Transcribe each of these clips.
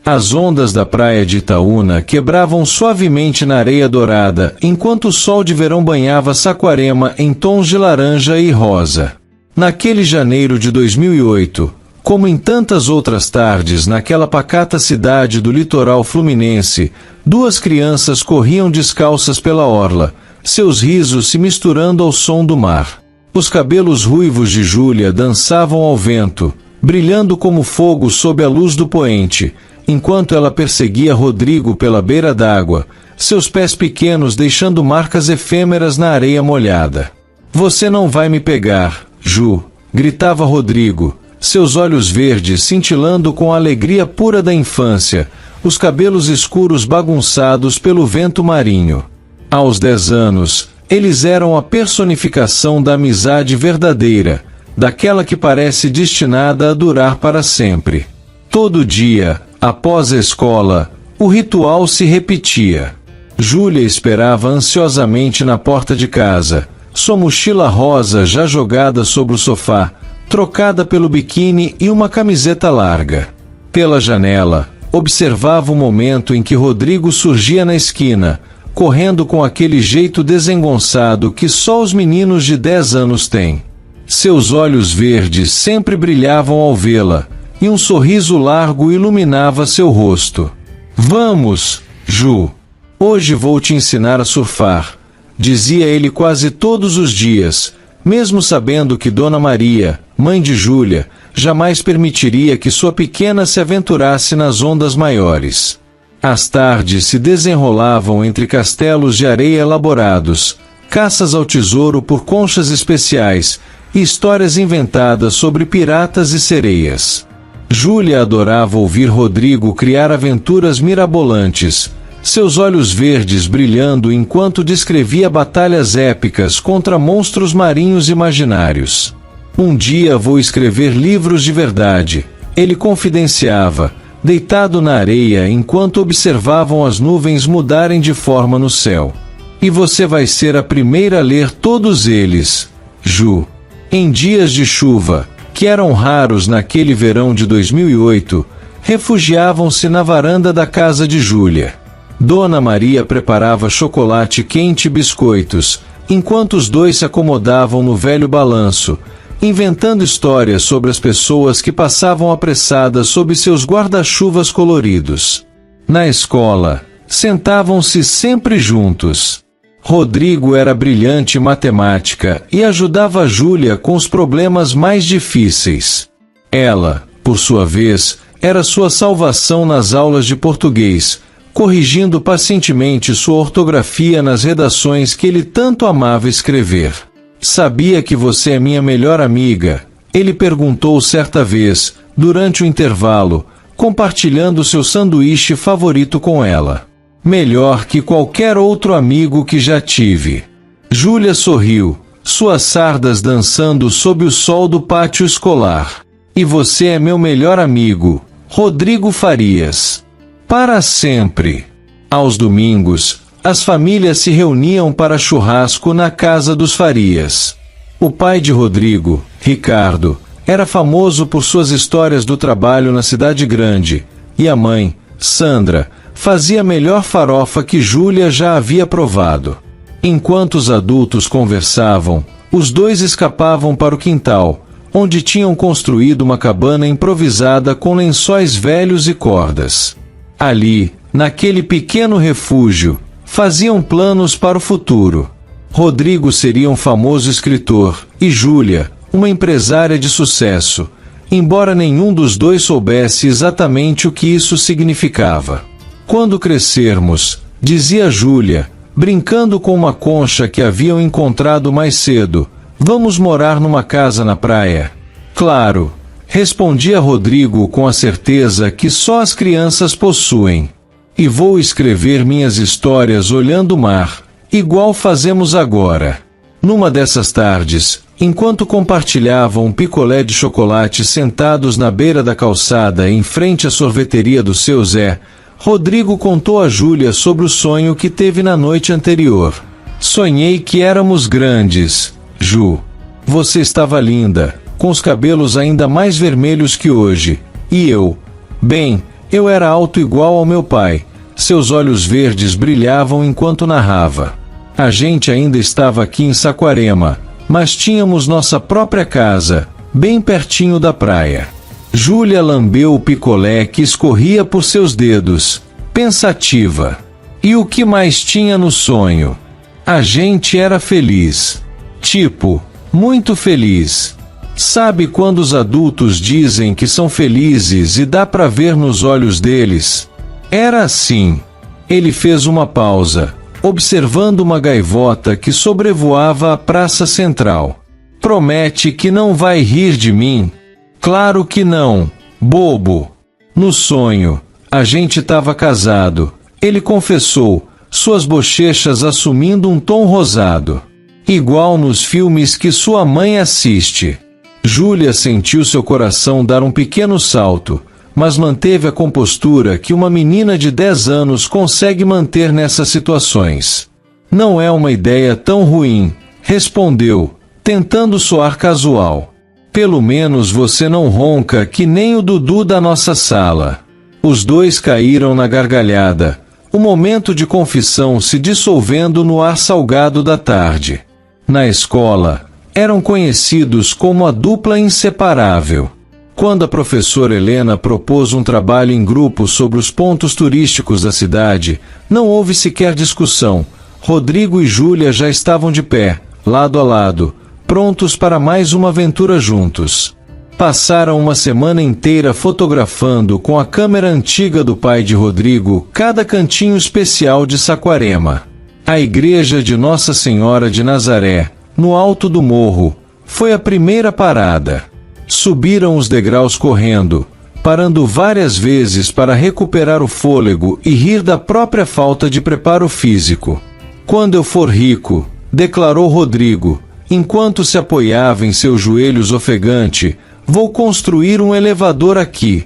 As ondas da praia de Itaúna quebravam suavemente na areia dourada, enquanto o sol de verão banhava Saquarema em tons de laranja e rosa. Naquele janeiro de 2008, como em tantas outras tardes naquela pacata cidade do litoral fluminense, duas crianças corriam descalças pela orla, seus risos se misturando ao som do mar. Os cabelos ruivos de Júlia dançavam ao vento, brilhando como fogo sob a luz do poente, enquanto ela perseguia Rodrigo pela beira d'água, seus pés pequenos deixando marcas efêmeras na areia molhada. "Você não vai me pegar, Ju", gritava Rodrigo, seus olhos verdes cintilando com a alegria pura da infância, os cabelos escuros bagunçados pelo vento marinho. Aos 10 anos, eles eram a personificação da amizade verdadeira, daquela que parece destinada a durar para sempre. Todo dia, após a escola, o ritual se repetia. Júlia esperava ansiosamente na porta de casa, sua mochila rosa já jogada sobre o sofá, trocada pelo biquíni e uma camiseta larga. Pela janela, observava o momento em que Rodrigo surgia na esquina, correndo com aquele jeito desengonçado que só os meninos de 10 anos têm. Seus olhos verdes sempre brilhavam ao vê-la, e um sorriso largo iluminava seu rosto. "Vamos, Ju. Hoje vou te ensinar a surfar", dizia ele quase todos os dias, mesmo sabendo que Dona Maria, mãe de Júlia, jamais permitiria que sua pequena se aventurasse nas ondas maiores. As tardes se desenrolavam entre castelos de areia elaborados, caças ao tesouro por conchas especiais e histórias inventadas sobre piratas e sereias. Júlia adorava ouvir Rodrigo criar aventuras mirabolantes, seus olhos verdes brilhando enquanto descrevia batalhas épicas contra monstros marinhos imaginários. "Um dia vou escrever livros de verdade", ele confidenciava, deitado na areia enquanto observavam as nuvens mudarem de forma no céu. "E você vai ser a primeira a ler todos eles, Ju." Em dias de chuva, que eram raros naquele verão de 2008, refugiavam-se na varanda da casa de Júlia. Dona Maria preparava chocolate quente e biscoitos, enquanto os dois se acomodavam no velho balanço, inventando histórias sobre as pessoas que passavam apressadas sob seus guarda-chuvas coloridos. Na escola, sentavam-se sempre juntos. Rodrigo era brilhante em matemática e ajudava Júlia com os problemas mais difíceis. Ela, por sua vez, era sua salvação nas aulas de português, corrigindo pacientemente sua ortografia nas redações que ele tanto amava escrever. "Sabia que você é minha melhor amiga?", ele perguntou certa vez, durante o intervalo, compartilhando seu sanduíche favorito com ela. "Melhor que qualquer outro amigo que já tive." Júlia sorriu, suas sardas dançando sob o sol do pátio escolar. "E você é meu melhor amigo, Rodrigo Farias. Para sempre." Aos domingos, as famílias se reuniam para churrasco na casa dos Farias. O pai de Rodrigo, Ricardo, era famoso por suas histórias do trabalho na cidade grande, e a mãe, Sandra, fazia a melhor farofa que Júlia já havia provado. Enquanto os adultos conversavam, os dois escapavam para o quintal, onde tinham construído uma cabana improvisada com lençóis velhos e cordas. Ali, naquele pequeno refúgio, faziam planos para o futuro. Rodrigo seria um famoso escritor, e Júlia, uma empresária de sucesso, embora nenhum dos dois soubesse exatamente o que isso significava. "Quando crescermos", dizia Júlia, brincando com uma concha que haviam encontrado mais cedo, "vamos morar numa casa na praia." "Claro", respondia Rodrigo com a certeza que só as crianças possuem. "E vou escrever minhas histórias olhando o mar, igual fazemos agora." Numa dessas tardes, enquanto compartilhavam um picolé de chocolate sentados na beira da calçada em frente à sorveteria do seu Zé, Rodrigo contou a Júlia sobre o sonho que teve na noite anterior. "Sonhei que éramos grandes, Ju. Você estava linda, com os cabelos ainda mais vermelhos que hoje, e eu Eu era alto igual ao meu pai. Seus olhos verdes brilhavam enquanto narrava. A gente ainda estava aqui em Saquarema, mas tínhamos nossa própria casa, bem pertinho da praia. Júlia lambeu o picolé que escorria por seus dedos, pensativa. E o que mais tinha no sonho? A gente era feliz. Tipo, muito feliz. Sabe quando os adultos dizem que são felizes e dá pra ver nos olhos deles? Era assim. Ele fez uma pausa, observando uma gaivota que sobrevoava a praça central. Promete que não vai rir de mim? Claro que não, bobo. No sonho, a gente estava casado. Ele confessou, suas bochechas assumindo um tom rosado. Igual nos filmes que sua mãe assiste. Júlia sentiu seu coração dar um pequeno salto, mas manteve a compostura que uma menina de 10 anos consegue manter nessas situações. Não é uma ideia tão ruim, respondeu, tentando soar casual. Pelo menos você não ronca que nem o Dudu da nossa sala. Os dois caíram na gargalhada, o momento de confissão se dissolvendo no ar salgado da tarde. Na escola, eram conhecidos como a dupla inseparável. Quando a professora Helena propôs um trabalho em grupo sobre os pontos turísticos da cidade, não houve sequer discussão. Rodrigo e Júlia já estavam de pé, lado a lado, prontos para mais uma aventura juntos. Passaram uma semana inteira fotografando com a câmera antiga do pai de Rodrigo cada cantinho especial de Saquarema. A igreja de Nossa Senhora de Nazaré, no alto do morro, foi a primeira parada. Subiram os degraus correndo, parando várias vezes para recuperar o fôlego e rir da própria falta de preparo físico. Quando eu for rico, declarou Rodrigo, enquanto se apoiava em seus joelhos ofegante, vou construir um elevador aqui.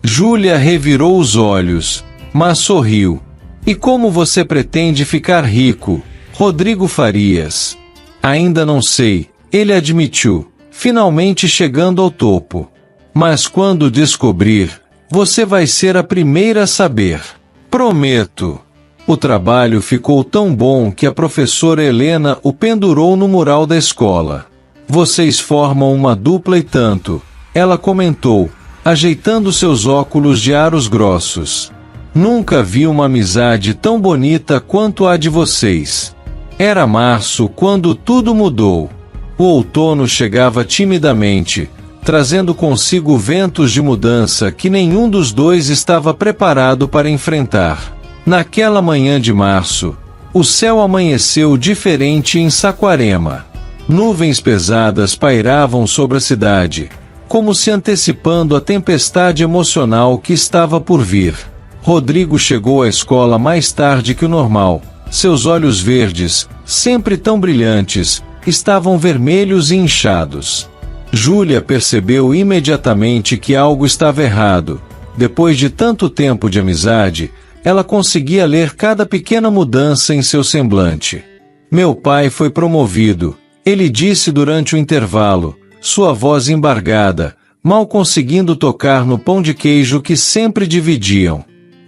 Júlia revirou os olhos, mas sorriu. E como você pretende ficar rico, Rodrigo Farias? Ainda não sei, ele admitiu, finalmente chegando ao topo. Mas quando descobrir, você vai ser a primeira a saber. Prometo. O trabalho ficou tão bom que a professora Helena o pendurou no mural da escola. Vocês formam uma dupla e tanto, ela comentou, ajeitando seus óculos de aros grossos. Nunca vi uma amizade tão bonita quanto a de vocês. Era março quando tudo mudou. O outono chegava timidamente, trazendo consigo ventos de mudança que nenhum dos dois estava preparado para enfrentar. Naquela manhã de março, o céu amanheceu diferente em Saquarema. Nuvens pesadas pairavam sobre a cidade, como se antecipando a tempestade emocional que estava por vir. Rodrigo chegou à escola mais tarde que o normal. Seus olhos verdes, sempre tão brilhantes, estavam vermelhos e inchados. Júlia percebeu imediatamente que algo estava errado. Depois de tanto tempo de amizade, ela conseguia ler cada pequena mudança em seu semblante. Meu pai foi promovido, ele disse durante o intervalo, sua voz embargada, mal conseguindo tocar no pão de queijo que sempre dividiam.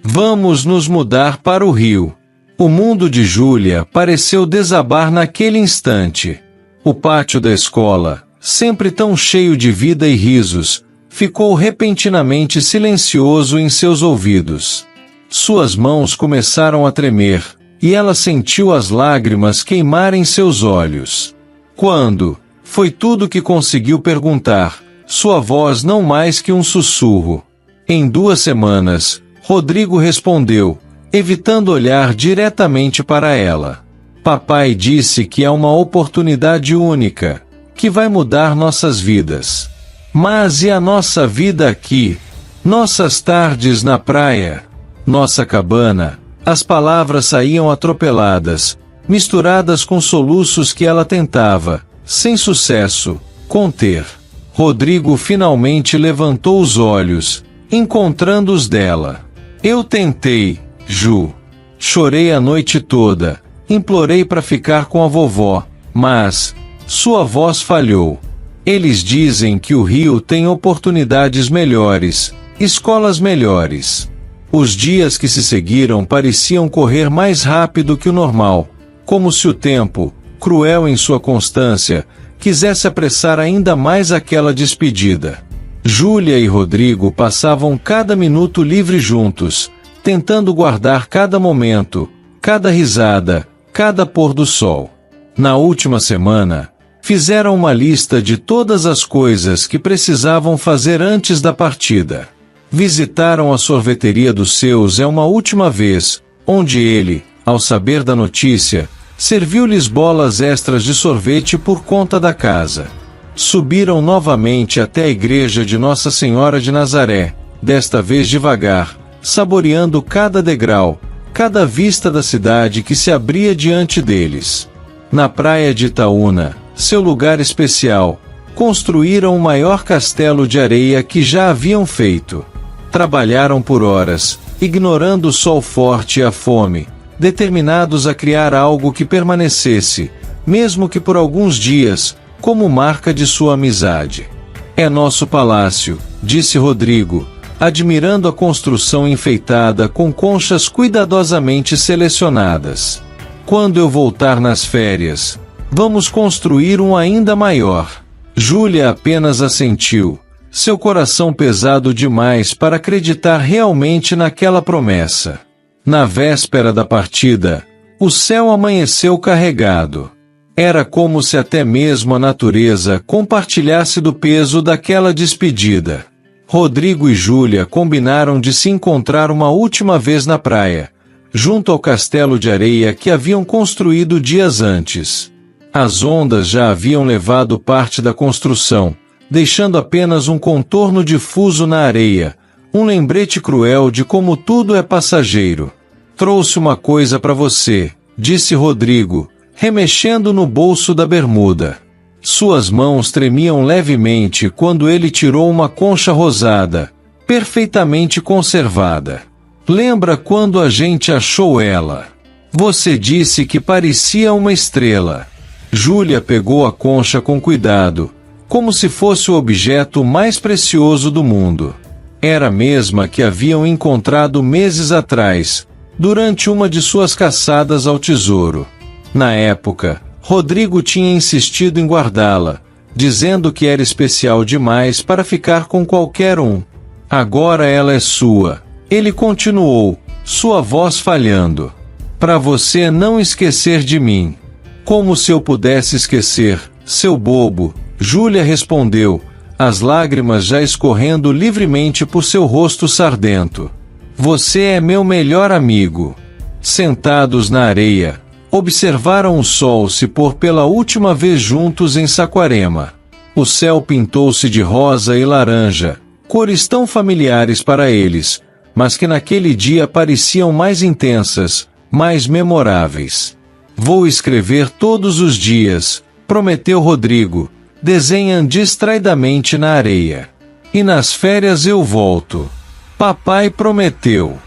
Vamos nos mudar para o Rio. O mundo de Júlia pareceu desabar naquele instante. O pátio da escola, sempre tão cheio de vida e risos, ficou repentinamente silencioso em seus ouvidos. Suas mãos começaram a tremer, e ela sentiu as lágrimas queimarem seus olhos. Quando? Foi tudo que conseguiu perguntar, sua voz não mais que um sussurro. Em 2 semanas, Rodrigo respondeu, evitando olhar diretamente para ela. Papai disse que é uma oportunidade única, que vai mudar nossas vidas. Mas e a nossa vida aqui? Nossas tardes na praia? Nossa cabana? As palavras saíam atropeladas, misturadas com soluços que ela tentava, sem sucesso, conter. Rodrigo finalmente levantou os olhos, encontrando os dela. Eu tentei, Ju. Chorei a noite toda, implorei para ficar com a vovó, mas sua voz falhou. Eles dizem que o Rio tem oportunidades melhores, escolas melhores. Os dias que se seguiram pareciam correr mais rápido que o normal, como se o tempo, cruel em sua constância, quisesse apressar ainda mais aquela despedida. Júlia e Rodrigo passavam cada minuto livre juntos, tentando guardar cada momento, cada risada, cada pôr do sol. Na última semana, fizeram uma lista de todas as coisas que precisavam fazer antes da partida. Visitaram a sorveteria dos seus uma última vez, onde ele, ao saber da notícia, serviu-lhes bolas extras de sorvete por conta da casa. Subiram novamente até a igreja de Nossa Senhora de Nazaré, desta vez devagar, saboreando cada degrau, cada vista da cidade que se abria diante deles. Na praia de Itaúna, seu lugar especial, construíram o maior castelo de areia que já haviam feito. Trabalharam por horas, ignorando o sol forte e a fome, determinados a criar algo que permanecesse, mesmo que por alguns dias, como marca de sua amizade. É nosso palácio, disse Rodrigo, admirando a construção enfeitada com conchas cuidadosamente selecionadas. Quando eu voltar nas férias, vamos construir um ainda maior. Júlia apenas assentiu, seu coração pesado demais para acreditar realmente naquela promessa. Na véspera da partida, o céu amanheceu carregado. Era como se até mesmo a natureza compartilhasse do peso daquela despedida. Rodrigo e Júlia combinaram de se encontrar uma última vez na praia, junto ao castelo de areia que haviam construído dias antes. As ondas já haviam levado parte da construção, deixando apenas um contorno difuso na areia, um lembrete cruel de como tudo é passageiro. Trouxe uma coisa para você, disse Rodrigo, remexendo no bolso da bermuda. Suas mãos tremiam levemente quando ele tirou uma concha rosada, perfeitamente conservada. Lembra quando a gente achou ela? Você disse que parecia uma estrela. Júlia pegou a concha com cuidado, como se fosse o objeto mais precioso do mundo. Era a mesma que haviam encontrado meses atrás, durante uma de suas caçadas ao tesouro. Na época, Rodrigo tinha insistido em guardá-la, dizendo que era especial demais para ficar com qualquer um. Agora ela é sua, ele continuou, sua voz falhando. Para você não esquecer de mim. Como se eu pudesse esquecer, seu bobo, Júlia respondeu, as lágrimas já escorrendo livremente por seu rosto sardento. Você é meu melhor amigo. Sentados na areia, observaram o sol se pôr pela última vez juntos em Saquarema. O céu pintou-se de rosa e laranja, cores tão familiares para eles, mas que naquele dia pareciam mais intensas, mais memoráveis. Vou escrever todos os dias, prometeu Rodrigo, desenhando distraidamente na areia. E nas férias eu volto. Papai prometeu.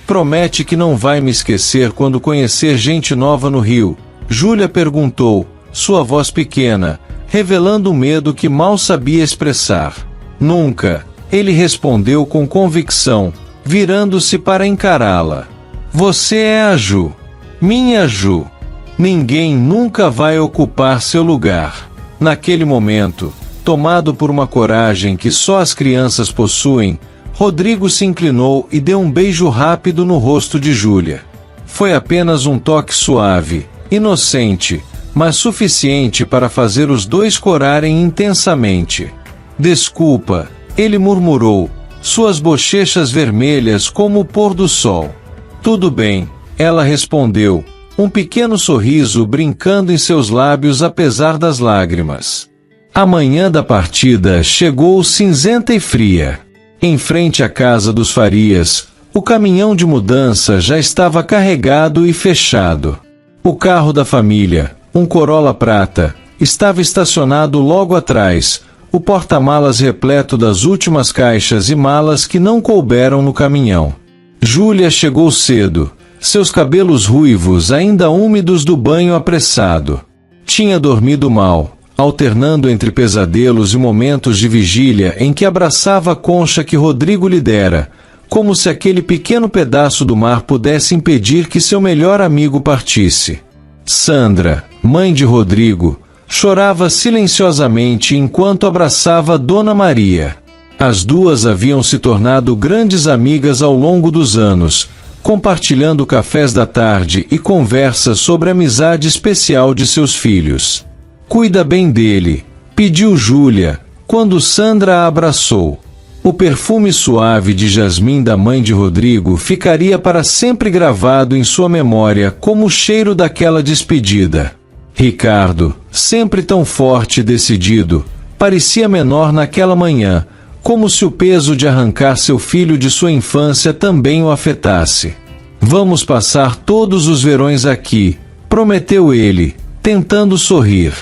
Promete que não vai me esquecer quando conhecer gente nova no Rio? Júlia perguntou, sua voz pequena, revelando um medo que mal sabia expressar. Nunca, ele respondeu com convicção, virando-se para encará-la. Você é a Ju. Minha Ju. Ninguém nunca vai ocupar seu lugar. Naquele momento, tomado por uma coragem que só as crianças possuem, Rodrigo se inclinou e deu um beijo rápido no rosto de Júlia. Foi apenas um toque suave, inocente, mas suficiente para fazer os dois corarem intensamente. Desculpa, ele murmurou, suas bochechas vermelhas como o pôr do sol. Tudo bem, ela respondeu, um pequeno sorriso brincando em seus lábios apesar das lágrimas. A manhã da partida chegou cinzenta e fria. Em frente à casa dos Farias, o caminhão de mudança já estava carregado e fechado. O carro da família, um Corolla prata, estava estacionado logo atrás, o porta-malas repleto das últimas caixas e malas que não couberam no caminhão. Júlia chegou cedo, seus cabelos ruivos ainda úmidos do banho apressado. Tinha dormido mal, alternando entre pesadelos e momentos de vigília em que abraçava a concha que Rodrigo lhe dera, como se aquele pequeno pedaço do mar pudesse impedir que seu melhor amigo partisse. Sandra, mãe de Rodrigo, chorava silenciosamente enquanto abraçava Dona Maria. As duas haviam se tornado grandes amigas ao longo dos anos, compartilhando cafés da tarde e conversas sobre a amizade especial de seus filhos. "Cuida bem dele", pediu Júlia, quando Sandra a abraçou. O perfume suave de jasmim da mãe de Rodrigo ficaria para sempre gravado em sua memória como o cheiro daquela despedida. Ricardo, sempre tão forte e decidido, parecia menor naquela manhã, como se o peso de arrancar seu filho de sua infância também o afetasse. "Vamos passar todos os verões aqui", prometeu ele, tentando sorrir.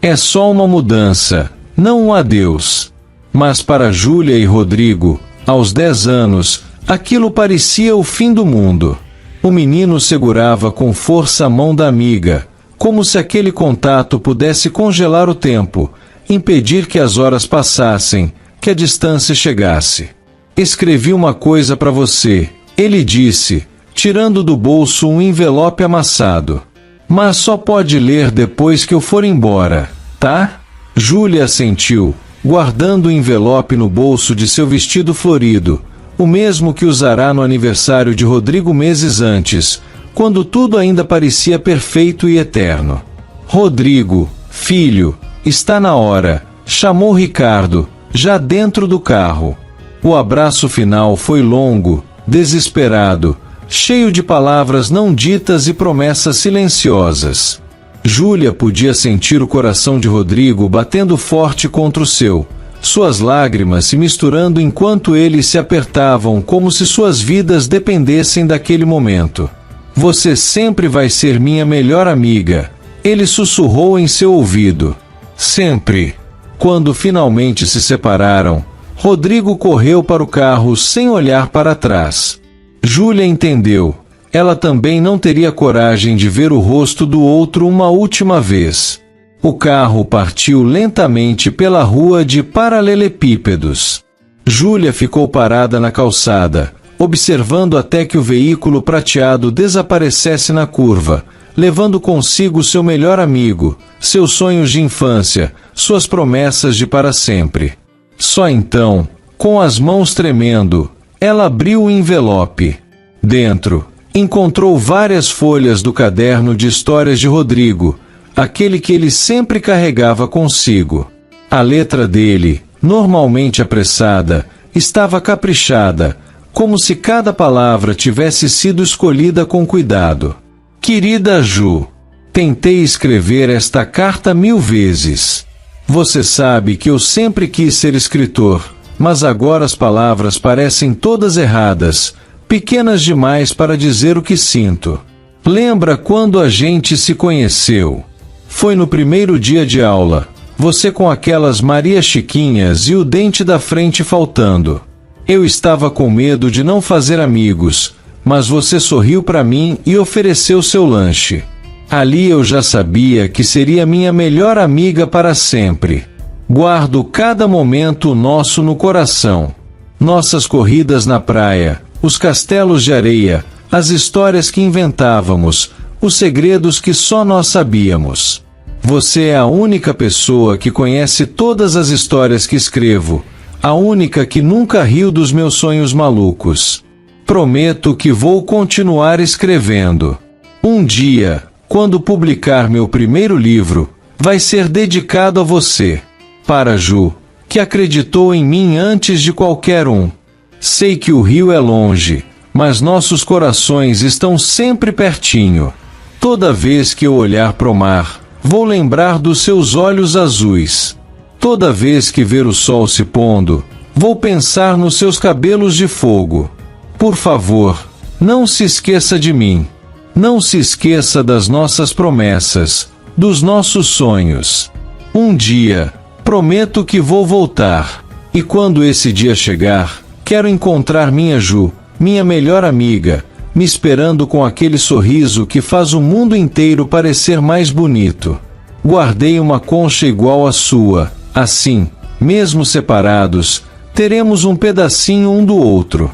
"É só uma mudança, não um adeus." Mas para Júlia e Rodrigo, aos 10 anos, aquilo parecia o fim do mundo. O menino segurava com força a mão da amiga, como se aquele contato pudesse congelar o tempo, impedir que as horas passassem, que a distância chegasse. "Escrevi uma coisa para você", ele disse, tirando do bolso um envelope amassado. "Mas só pode ler depois que eu for embora, tá?" Júlia assentiu, guardando o envelope no bolso de seu vestido florido, o mesmo que usará no aniversário de Rodrigo meses antes, quando tudo ainda parecia perfeito e eterno. "Rodrigo, filho, está na hora", chamou Ricardo, já dentro do carro. O abraço final foi longo, desesperado, cheio de palavras não ditas e promessas silenciosas. Júlia podia sentir o coração de Rodrigo batendo forte contra o seu, suas lágrimas se misturando enquanto eles se apertavam como se suas vidas dependessem daquele momento. "Você sempre vai ser minha melhor amiga", ele sussurrou em seu ouvido. "Sempre." Quando finalmente se separaram, Rodrigo correu para o carro sem olhar para trás. Júlia entendeu. Ela também não teria coragem de ver o rosto do outro uma última vez. O carro partiu lentamente pela rua de paralelepípedos. Júlia ficou parada na calçada, observando até que o veículo prateado desaparecesse na curva, levando consigo seu melhor amigo, seus sonhos de infância, suas promessas de para sempre. Só então, com as mãos tremendo, ela abriu o envelope. Dentro, encontrou várias folhas do caderno de histórias de Rodrigo, aquele que ele sempre carregava consigo. A letra dele, normalmente apressada, estava caprichada, como se cada palavra tivesse sido escolhida com cuidado. "Querida Ju, tentei escrever esta carta 1000 vezes. Você sabe que eu sempre quis ser escritor, mas agora as palavras parecem todas erradas, pequenas demais para dizer o que sinto. Lembra quando a gente se conheceu? Foi no primeiro dia de aula, você com aquelas Maria Chiquinhas e o dente da frente faltando. Eu estava com medo de não fazer amigos, mas você sorriu para mim e ofereceu seu lanche. Ali eu já sabia que seria minha melhor amiga para sempre. Guardo cada momento nosso no coração. Nossas corridas na praia, os castelos de areia, as histórias que inventávamos, os segredos que só nós sabíamos. Você é a única pessoa que conhece todas as histórias que escrevo, a única que nunca riu dos meus sonhos malucos. Prometo que vou continuar escrevendo. Um dia, quando publicar meu primeiro livro, vai ser dedicado a você. Para Ju, que acreditou em mim antes de qualquer um. Sei que o rio é longe, mas nossos corações estão sempre pertinho. Toda vez que eu olhar pro mar, vou lembrar dos seus olhos azuis. Toda vez que ver o sol se pondo, vou pensar nos seus cabelos de fogo. Por favor, não se esqueça de mim. Não se esqueça das nossas promessas, dos nossos sonhos. Um dia, prometo que vou voltar. E quando esse dia chegar, quero encontrar minha Ju, minha melhor amiga, me esperando com aquele sorriso que faz o mundo inteiro parecer mais bonito. Guardei uma concha igual à sua, assim, mesmo separados, teremos um pedacinho um do outro.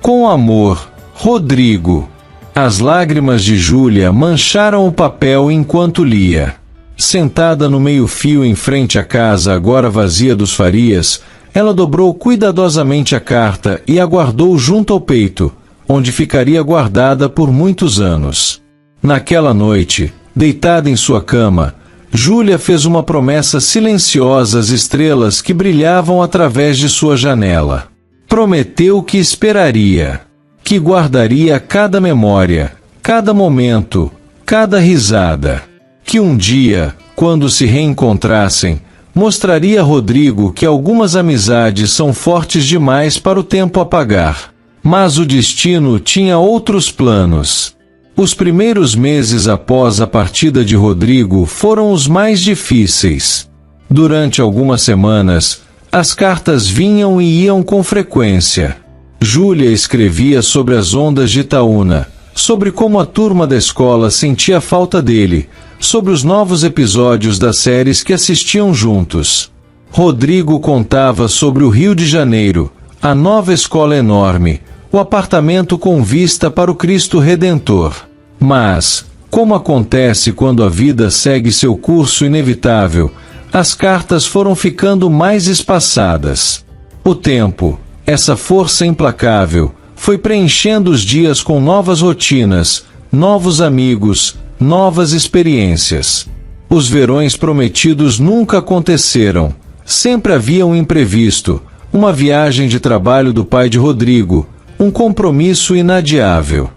Com amor, Rodrigo. As lágrimas de Júlia mancharam o papel enquanto lia. Sentada no meio-fio em frente à casa agora vazia dos Farias, ela dobrou cuidadosamente a carta e a guardou junto ao peito, onde ficaria guardada por muitos anos. Naquela noite, deitada em sua cama, Júlia fez uma promessa silenciosa às estrelas que brilhavam através de sua janela. Prometeu que esperaria, que guardaria cada memória, cada momento, cada risada. Que um dia, quando se reencontrassem, mostraria a Rodrigo que algumas amizades são fortes demais para o tempo apagar. Mas o destino tinha outros planos. Os primeiros meses após a partida de Rodrigo foram os mais difíceis. Durante algumas semanas, as cartas vinham e iam com frequência. Júlia escrevia sobre as ondas de Itaúna, sobre como a turma da escola sentia falta dele, sobre os novos episódios das séries que assistiam juntos. Rodrigo contava sobre o Rio de Janeiro, a nova escola enorme, o apartamento com vista para o Cristo Redentor. Mas, como acontece quando a vida segue seu curso inevitável, as cartas foram ficando mais espaçadas. O tempo, essa força implacável, foi preenchendo os dias com novas rotinas, novos amigos, novas experiências. Os verões prometidos nunca aconteceram. Sempre havia um imprevisto, uma viagem de trabalho do pai de Rodrigo, um compromisso inadiável.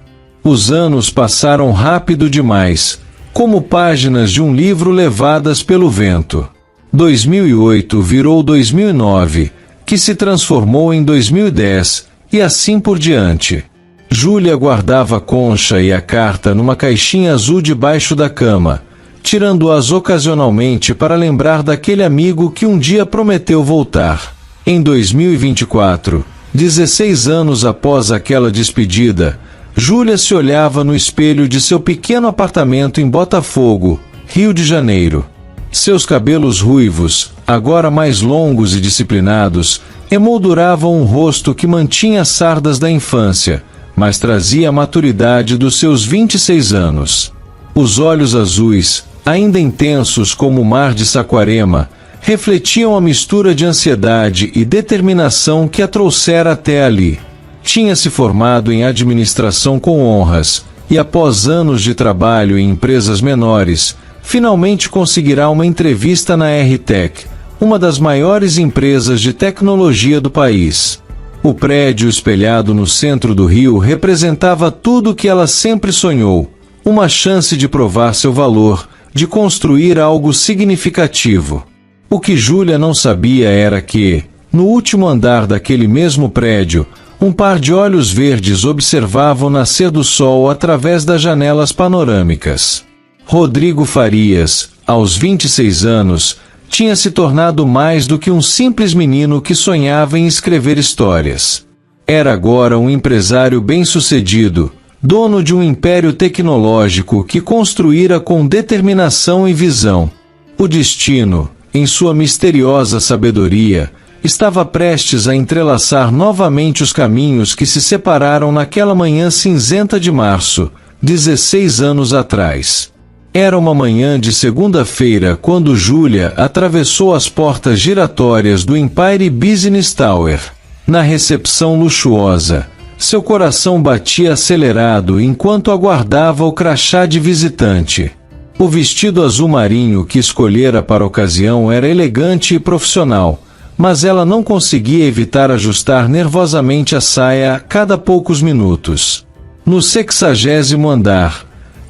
Os anos passaram rápido demais, como páginas de um livro levadas pelo vento. 2008 virou 2009, que se transformou em 2010, e assim por diante. Júlia guardava a concha e a carta numa caixinha azul debaixo da cama, tirando-as ocasionalmente para lembrar daquele amigo que um dia prometeu voltar. Em 2024, 16 anos após aquela despedida, Júlia se olhava no espelho de seu pequeno apartamento em Botafogo, Rio de Janeiro. Seus cabelos ruivos, agora mais longos e disciplinados, emolduravam um rosto que mantinha as sardas da infância, mas trazia a maturidade dos seus 26 anos. Os olhos azuis, ainda intensos como o mar de Saquarema, refletiam a mistura de ansiedade e determinação que a trouxera até ali. Tinha se formado em administração com honras, e após anos de trabalho em empresas menores, finalmente conseguirá uma entrevista na RTech, uma das maiores empresas de tecnologia do país. O prédio espelhado no centro do Rio representava tudo o que ela sempre sonhou, uma chance de provar seu valor, de construir algo significativo. O que Júlia não sabia era que, no último andar daquele mesmo prédio, um par de olhos verdes observava o nascer do sol através das janelas panorâmicas. Rodrigo Farias, aos 26 anos, tinha se tornado mais do que um simples menino que sonhava em escrever histórias. Era agora um empresário bem-sucedido, dono de um império tecnológico que construíra com determinação e visão. O destino, em sua misteriosa sabedoria, estava prestes a entrelaçar novamente os caminhos que se separaram naquela manhã cinzenta de março, 16 anos atrás. Era uma manhã de segunda-feira quando Júlia atravessou as portas giratórias do Empire Business Tower. Na recepção luxuosa, seu coração batia acelerado enquanto aguardava o crachá de visitante. O vestido azul marinho que escolhera para a ocasião era elegante e profissional, mas ela não conseguia evitar ajustar nervosamente a saia a cada poucos minutos. No 60º andar,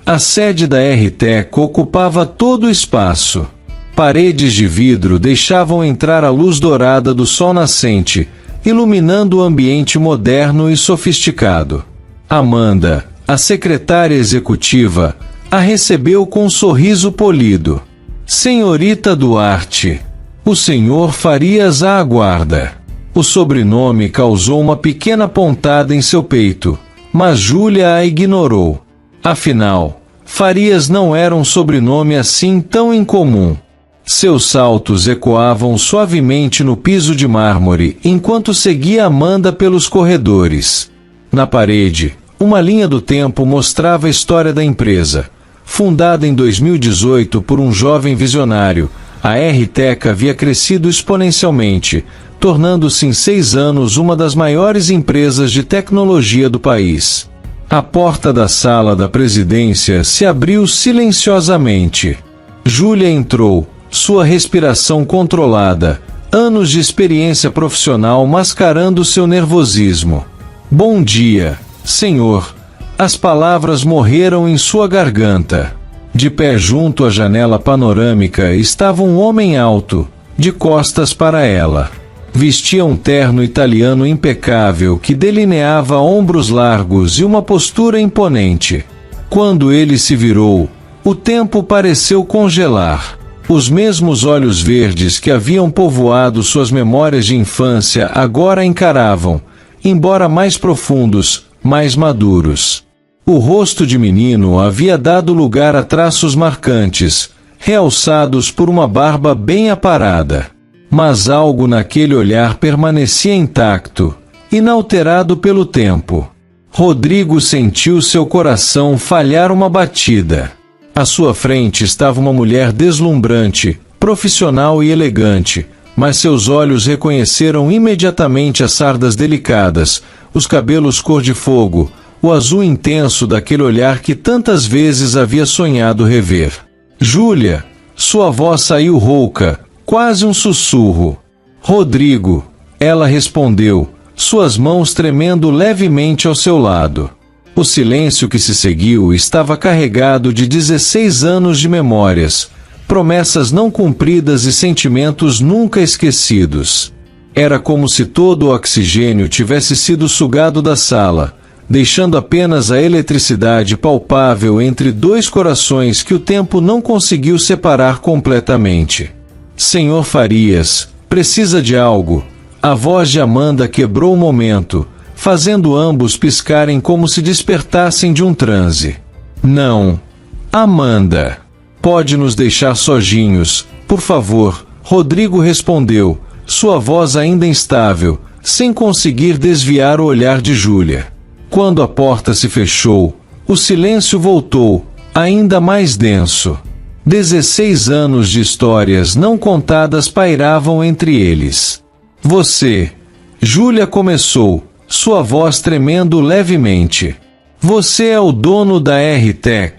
a sede da RTech ocupava todo o espaço. Paredes de vidro deixavam entrar a luz dourada do sol nascente, iluminando o ambiente moderno e sofisticado. Amanda, a secretária executiva, a recebeu com um sorriso polido. Senhorita Duarte, o senhor Farias a aguarda. O sobrenome causou uma pequena pontada em seu peito, mas Júlia a ignorou. Afinal, Farias não era um sobrenome assim tão incomum. Seus saltos ecoavam suavemente no piso de mármore enquanto seguia Amanda pelos corredores. Na parede, uma linha do tempo mostrava a história da empresa. Fundada em 2018 por um jovem visionário, a RTech havia crescido exponencialmente, tornando-se em 6 anos uma das maiores empresas de tecnologia do país. A porta da sala da presidência se abriu silenciosamente. Júlia entrou, sua respiração controlada, anos de experiência profissional mascarando seu nervosismo. Bom dia, senhor. As palavras morreram em sua garganta. De pé junto à janela panorâmica estava um homem alto, de costas para ela. Vestia um terno italiano impecável que delineava ombros largos e uma postura imponente. Quando ele se virou, o tempo pareceu congelar. Os mesmos olhos verdes que haviam povoado suas memórias de infância agora encaravam, embora mais profundos, mais maduros. O rosto de menino havia dado lugar a traços marcantes, realçados por uma barba bem aparada. Mas algo naquele olhar permanecia intacto, inalterado pelo tempo. Rodrigo sentiu seu coração falhar uma batida. À sua frente estava uma mulher deslumbrante, profissional e elegante, mas seus olhos reconheceram imediatamente as sardas delicadas, os cabelos cor de fogo, o azul intenso daquele olhar que tantas vezes havia sonhado rever. Júlia, sua voz saiu rouca, quase um sussurro. Rodrigo, ela respondeu, suas mãos tremendo levemente ao seu lado. O silêncio que se seguiu estava carregado de 16 anos de memórias, promessas não cumpridas e sentimentos nunca esquecidos. Era como se todo o oxigênio tivesse sido sugado da sala, deixando apenas a eletricidade palpável entre dois corações que o tempo não conseguiu separar completamente. Senhor Farias, precisa de algo. A voz de Amanda quebrou o momento, fazendo ambos piscarem como se despertassem de um transe. Não. Amanda. Pode nos deixar sozinhos, por favor, Rodrigo respondeu, sua voz ainda instável, sem conseguir desviar o olhar de Júlia. Quando a porta se fechou, o silêncio voltou, ainda mais denso. 16 anos de histórias não contadas pairavam entre eles. Você. Júlia começou, sua voz tremendo levemente. Você é o dono da RTech.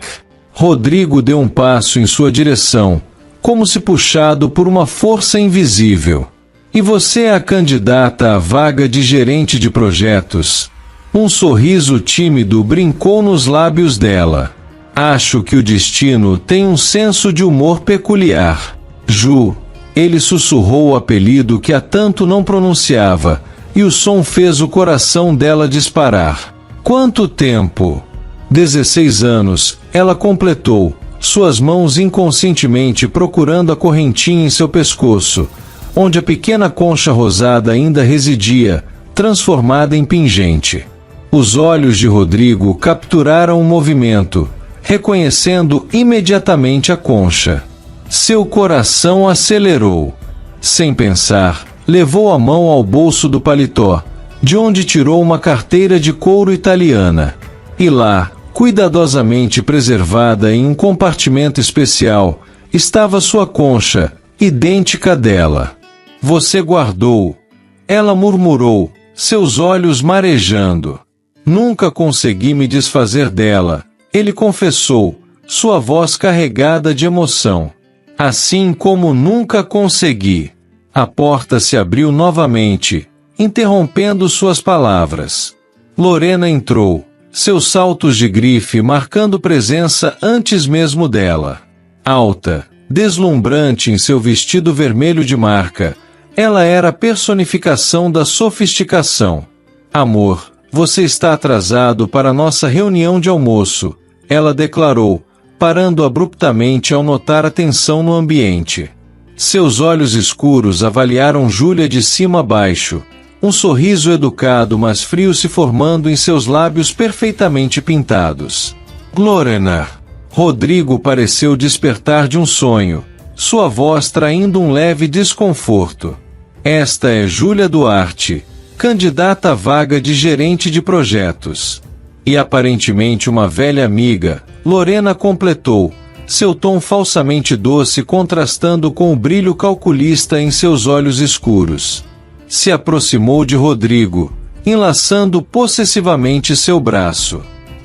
Rodrigo deu um passo em sua direção, como se puxado por uma força invisível. E você é a candidata à vaga de gerente de projetos. Um sorriso tímido brincou nos lábios dela. Acho que o destino tem um senso de humor peculiar. Ju. Ele sussurrou o apelido que há tanto não pronunciava, e o som fez o coração dela disparar. Quanto tempo? 16 anos, ela completou, suas mãos inconscientemente procurando a correntinha em seu pescoço, onde a pequena concha rosada ainda residia, transformada em pingente. Os olhos de Rodrigo capturaram o movimento, reconhecendo imediatamente a concha. Seu coração acelerou. Sem pensar, levou a mão ao bolso do paletó, de onde tirou uma carteira de couro italiana. E lá, cuidadosamente preservada em um compartimento especial, estava sua concha, idêntica dela. Você guardou. Ela murmurou, seus olhos marejando. Nunca consegui me desfazer dela, ele confessou, sua voz carregada de emoção. Assim como nunca consegui. A porta se abriu novamente, interrompendo suas palavras. Lorena entrou, seus saltos de grife marcando presença antes mesmo dela. Alta, deslumbrante em seu vestido vermelho de marca, ela era a personificação da sofisticação. Amor, você está atrasado para nossa reunião de almoço, ela declarou, parando abruptamente ao notar a tensão no ambiente. Seus olhos escuros avaliaram Júlia de cima a baixo, um sorriso educado mas frio se formando em seus lábios perfeitamente pintados. Lorena. Rodrigo pareceu despertar de um sonho, sua voz traindo um leve desconforto. Esta é Júlia Duarte. candidata à vaga de gerente de projetos. E aparentemente uma velha amiga, Lorena completou, seu tom falsamente doce contrastando com o brilho calculista em seus olhos escuros. Se aproximou de Rodrigo, enlaçando possessivamente seu braço.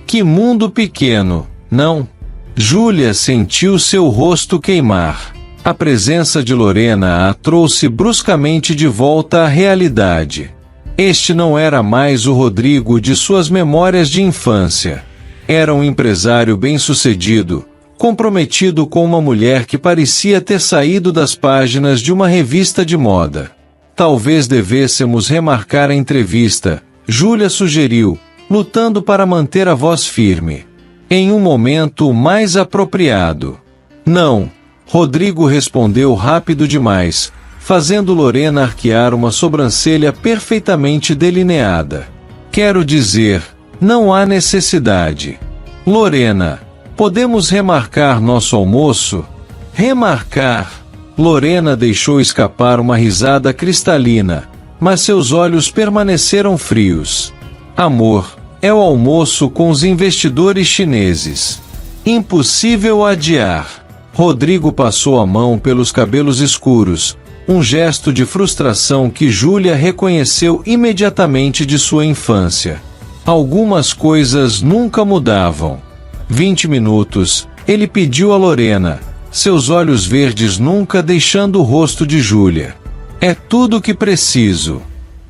Que mundo pequeno, não? Júlia sentiu seu rosto queimar. A presença de Lorena a trouxe bruscamente de volta à realidade. Este não era mais o Rodrigo de suas memórias de infância. Era um empresário bem-sucedido, comprometido com uma mulher que parecia ter saído das páginas de uma revista de moda. Talvez devêssemos remarcar a entrevista, Júlia sugeriu, lutando para manter a voz firme. Em um momento mais apropriado. Não, Rodrigo respondeu rápido demais, fazendo Lorena arquear uma sobrancelha perfeitamente delineada. Quero dizer, não há necessidade. Lorena, podemos remarcar nosso almoço? Remarcar? Lorena deixou escapar uma risada cristalina, mas seus olhos permaneceram frios. Amor, é o almoço com os investidores chineses. Impossível adiar. Rodrigo passou a mão pelos cabelos escuros, um gesto de frustração que Júlia reconheceu imediatamente de sua infância. Algumas coisas nunca mudavam. 20 minutos, ele pediu a Lorena, seus olhos verdes nunca deixando o rosto de Júlia. É tudo o que preciso.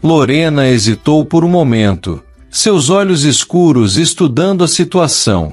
Lorena hesitou por um momento, seus olhos escuros estudando a situação.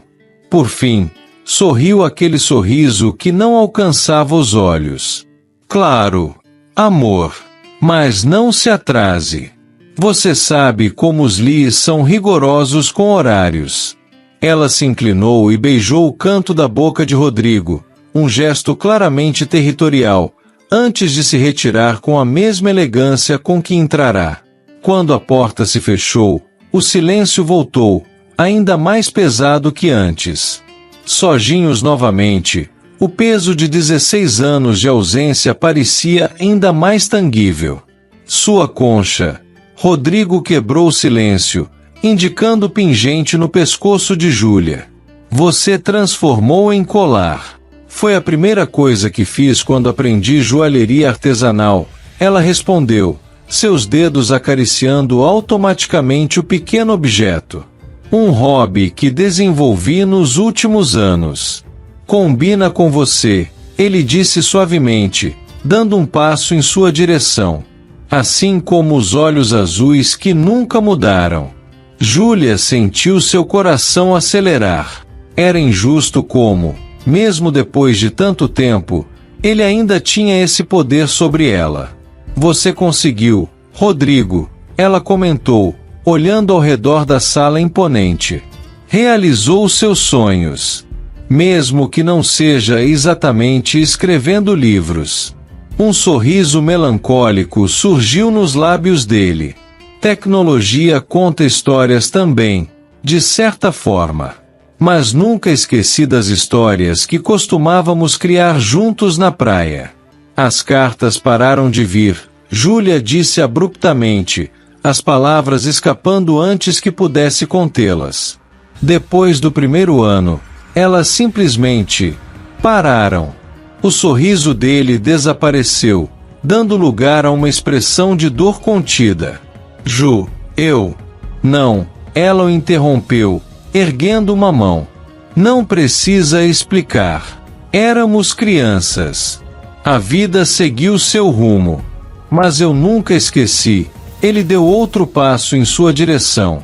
Por fim, sorriu aquele sorriso que não alcançava os olhos. Claro, amor. Mas não se atrase. Você sabe como os Lee são rigorosos com horários. Ela se inclinou e beijou o canto da boca de Rodrigo, um gesto claramente territorial, antes de se retirar com a mesma elegância com que entrará. Quando a porta se fechou, o silêncio voltou, ainda mais pesado que antes. Sozinhos novamente, o peso de 16 anos de ausência parecia ainda mais tangível. Sua concha. Rodrigo quebrou o silêncio, indicando o pingente no pescoço de Júlia. Você transformou em colar. Foi a primeira coisa que fiz quando aprendi joalheria artesanal, ela respondeu, seus dedos acariciando automaticamente o pequeno objeto. Um hobby que desenvolvi nos últimos anos. Combina com você, ele disse suavemente, dando um passo em sua direção. Assim como os olhos azuis que nunca mudaram. Júlia sentiu seu coração acelerar. Era injusto como, mesmo depois de tanto tempo, ele ainda tinha esse poder sobre ela. Você conseguiu, Rodrigo, ela comentou, olhando ao redor da sala imponente. Realizou seus sonhos. Mesmo que não seja exatamente escrevendo livros. Um sorriso melancólico surgiu nos lábios dele. Tecnologia conta histórias também, de certa forma. Mas nunca esqueci das histórias que costumávamos criar juntos na praia. As cartas pararam de vir, Júlia disse abruptamente, as palavras escapando antes que pudesse contê-las. Depois do primeiro ano, elas simplesmente pararam. O sorriso dele desapareceu, dando lugar a uma expressão de dor contida. Ju, eu... Não, ela o interrompeu, erguendo uma mão. Não precisa explicar. Éramos crianças. A vida seguiu seu rumo. Mas eu nunca esqueci. Ele deu outro passo em sua direção.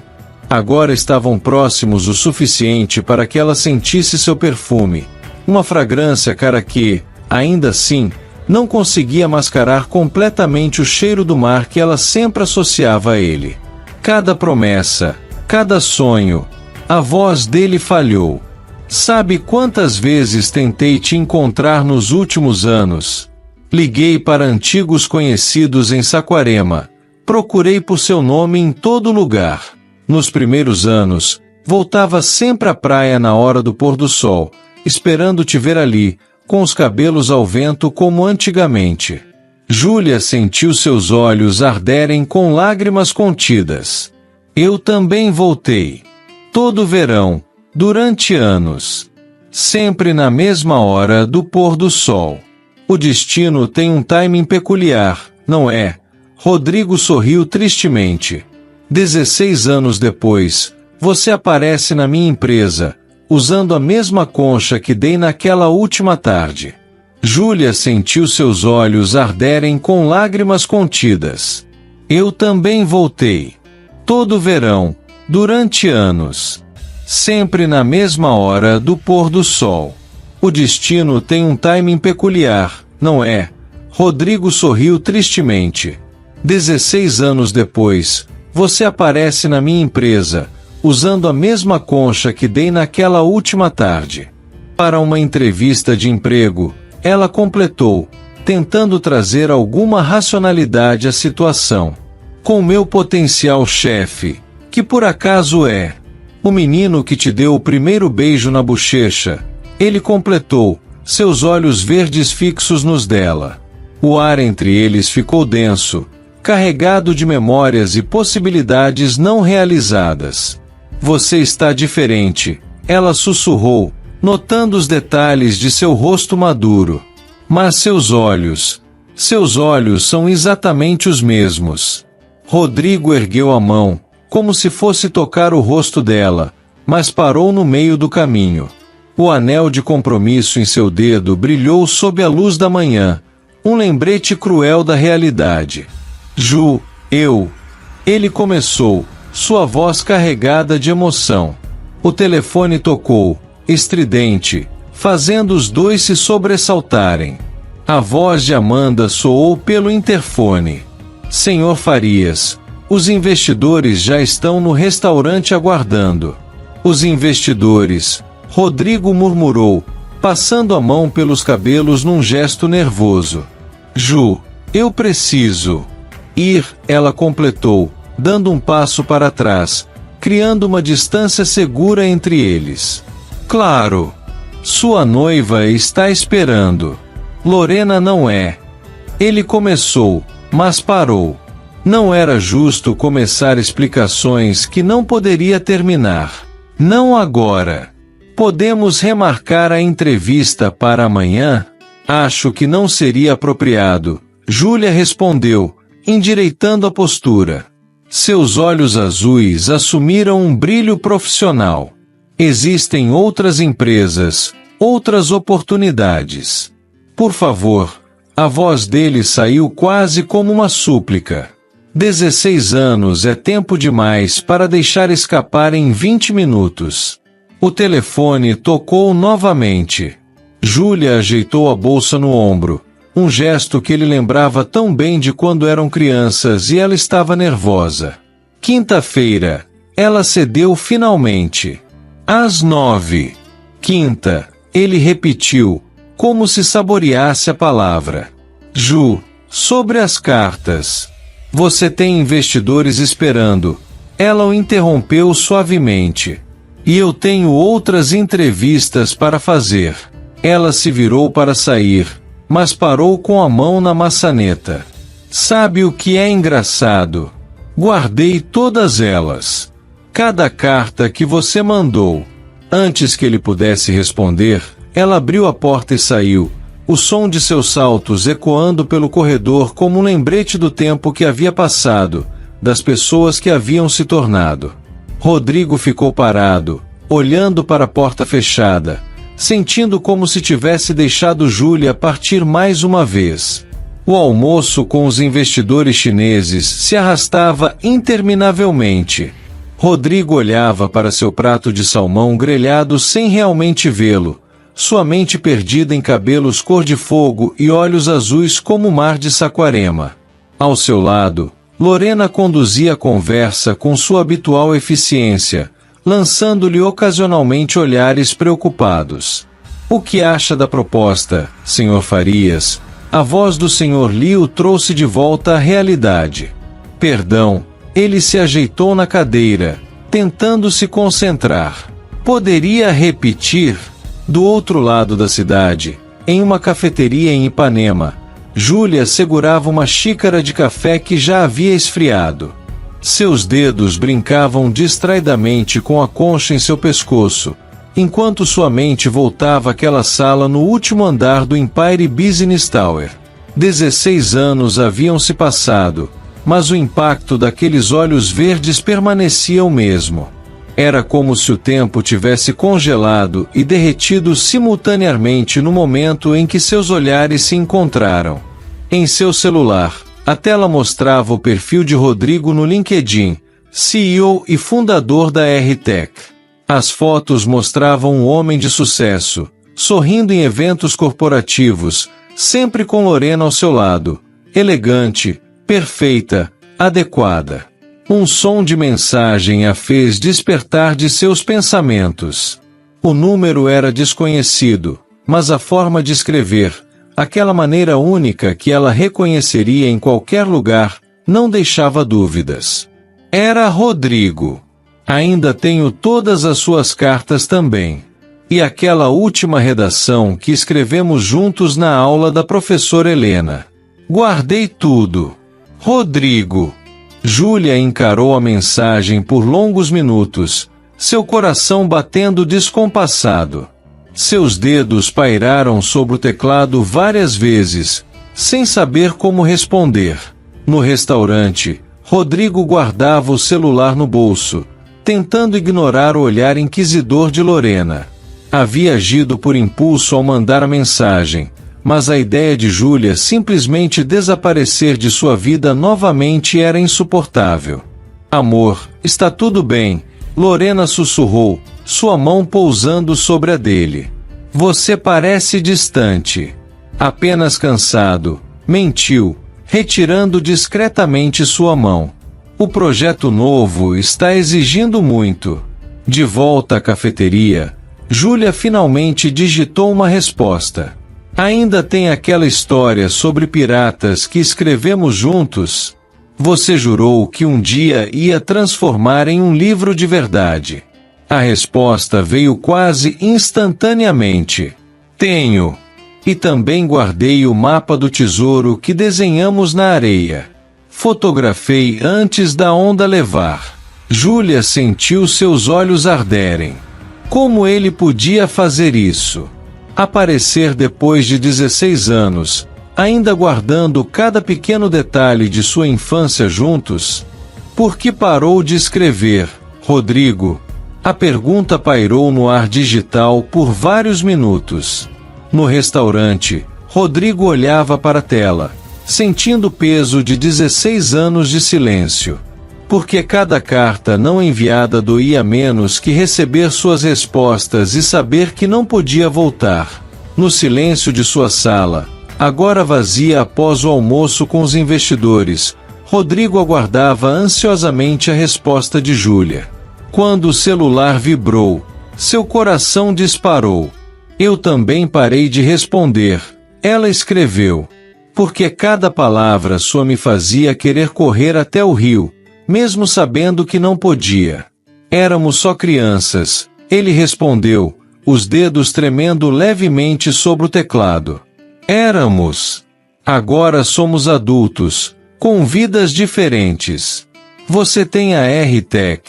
Agora estavam próximos o suficiente para que ela sentisse seu perfume. Uma fragrância cara que, ainda assim, não conseguia mascarar completamente o cheiro do mar que ela sempre associava a ele. Cada promessa, cada sonho, a voz dele falhou. Sabe quantas vezes tentei te encontrar nos últimos anos? Liguei para antigos conhecidos em Saquarema. Procurei por seu nome em todo lugar. Nos primeiros anos, voltava sempre à praia na hora do pôr do sol, esperando te ver ali, com os cabelos ao vento como antigamente. Júlia sentiu seus olhos arderem com lágrimas contidas. Eu também voltei. Todo verão, durante anos. Sempre na mesma hora do pôr do sol. O destino tem um timing peculiar, não é? Rodrigo sorriu tristemente. 16 anos depois, você aparece na minha empresa, usando a mesma concha que dei naquela última tarde. Júlia sentiu seus olhos arderem com lágrimas contidas. Eu também voltei. Todo verão, durante anos. Sempre na mesma hora do pôr do sol. O destino tem um timing peculiar, não é? Rodrigo sorriu tristemente. 16 anos depois, você aparece na minha empresa, usando a mesma concha que dei naquela última tarde. Para uma entrevista de emprego, ela completou, tentando trazer alguma racionalidade à situação. Com meu potencial chefe, que por acaso é o menino que te deu o primeiro beijo na bochecha, ele completou, seus olhos verdes fixos nos dela. O ar entre eles ficou denso, carregado de memórias e possibilidades não realizadas. Você está diferente, ela sussurrou, notando os detalhes de seu rosto maduro. Mas seus olhos são exatamente os mesmos. Rodrigo ergueu a mão, como se fosse tocar o rosto dela, mas parou no meio do caminho. O anel de compromisso em seu dedo brilhou sob a luz da manhã, um lembrete cruel da realidade. Ju, ele começou, sua voz carregada de emoção. O telefone tocou, estridente, fazendo os dois se sobressaltarem. A voz de Amanda soou pelo interfone. Senhor Farias, os investidores já estão no restaurante aguardando. Os investidores, Rodrigo murmurou, passando a mão pelos cabelos num gesto nervoso. Ju, eu preciso ir, ela completou, dando um passo para trás, criando uma distância segura entre eles. Claro. Sua noiva está esperando. Lorena não é. Ele começou, mas parou. Não era justo começar explicações que não poderia terminar. Não agora. Podemos remarcar a entrevista para amanhã? Acho que não seria apropriado, Júlia respondeu, endireitando a postura. Seus olhos azuis assumiram um brilho profissional. Existem outras empresas, outras oportunidades. Por favor, a voz dele saiu quase como uma súplica. 16 anos é tempo demais para deixar escapar em 20 minutos. O telefone tocou novamente. Júlia ajeitou a bolsa no ombro, um gesto que ele lembrava tão bem de quando eram crianças e ela estava nervosa. Quinta-feira, ela cedeu finalmente. Às 9. Quinta, ele repetiu, como se saboreasse a palavra. Ju, sobre as cartas. Você tem investidores esperando. Ela o interrompeu suavemente. E eu tenho outras entrevistas para fazer. Ela se virou para sair, mas parou com a mão na maçaneta. Sabe o que é engraçado? Guardei todas elas. Cada carta que você mandou. Antes que ele pudesse responder, ela abriu a porta e saiu, o som de seus saltos ecoando pelo corredor como um lembrete do tempo que havia passado, das pessoas que haviam se tornado. Rodrigo ficou parado, olhando para a porta fechada, sentindo como se tivesse deixado Júlia partir mais uma vez. O almoço com os investidores chineses se arrastava interminavelmente. Rodrigo olhava para seu prato de salmão grelhado sem realmente vê-lo, sua mente perdida em cabelos cor-de-fogo e olhos azuis como o mar de Saquarema. Ao seu lado, Lorena conduzia a conversa com sua habitual eficiência, lançando-lhe ocasionalmente olhares preocupados. O que acha da proposta, Sr. Farias? A voz do Sr. Lee o trouxe de volta à realidade. Perdão, ele se ajeitou na cadeira, tentando se concentrar. Poderia repetir? Do outro lado da cidade, em uma cafeteria em Ipanema, Júlia segurava uma xícara de café que já havia esfriado. Seus dedos brincavam distraidamente com a concha em seu pescoço, enquanto sua mente voltava àquela sala no último andar do Empire Business Tower. 16 anos haviam se passado, mas o impacto daqueles olhos verdes permanecia o mesmo. Era como se o tempo tivesse congelado e derretido simultaneamente no momento em que seus olhares se encontraram. Em seu celular, a tela mostrava o perfil de Rodrigo no LinkedIn, CEO e fundador da R-Tech. As fotos mostravam um homem de sucesso, sorrindo em eventos corporativos, sempre com Lorena ao seu lado, elegante, perfeita, adequada. Um som de mensagem a fez despertar de seus pensamentos. O número era desconhecido, mas a forma de escrever, aquela maneira única que ela reconheceria em qualquer lugar, não deixava dúvidas. Era Rodrigo. Ainda tenho todas as suas cartas também. E aquela última redação que escrevemos juntos na aula da professora Helena. Guardei tudo. Rodrigo. Júlia encarou a mensagem por longos minutos, seu coração batendo descompassado. Seus dedos pairaram sobre o teclado várias vezes, sem saber como responder. No restaurante, Rodrigo guardava o celular no bolso, tentando ignorar o olhar inquisidor de Lorena. Havia agido por impulso ao mandar a mensagem, mas a ideia de Júlia simplesmente desaparecer de sua vida novamente era insuportável. Amor, está tudo bem, Lorena sussurrou, sua mão pousando sobre a dele. Você parece distante. Apenas cansado, mentiu, retirando discretamente sua mão. O projeto novo está exigindo muito. De volta à cafeteria, Júlia finalmente digitou uma resposta. Ainda tem aquela história sobre piratas que escrevemos juntos? Você jurou que um dia ia transformar em um livro de verdade. A resposta veio quase instantaneamente. Tenho. E também guardei o mapa do tesouro que desenhamos na areia. Fotografei antes da onda levar. Júlia sentiu seus olhos arderem. Como ele podia fazer isso? Aparecer depois de 16 anos, ainda guardando cada pequeno detalhe de sua infância juntos? Por que parou de escrever, Rodrigo? A pergunta pairou no ar digital por vários minutos. No restaurante, Rodrigo olhava para a tela, sentindo o peso de 16 anos de silêncio. Porque cada carta não enviada doía menos que receber suas respostas e saber que não podia voltar. No silêncio de sua sala, agora vazia após o almoço com os investidores, Rodrigo aguardava ansiosamente a resposta de Júlia. Quando o celular vibrou, seu coração disparou. Eu também parei de responder, ela escreveu. Porque cada palavra sua me fazia querer correr até o rio, mesmo sabendo que não podia. Éramos só crianças, ele respondeu, os dedos tremendo levemente sobre o teclado. Éramos. Agora somos adultos, com vidas diferentes. Você tem a R-Tech,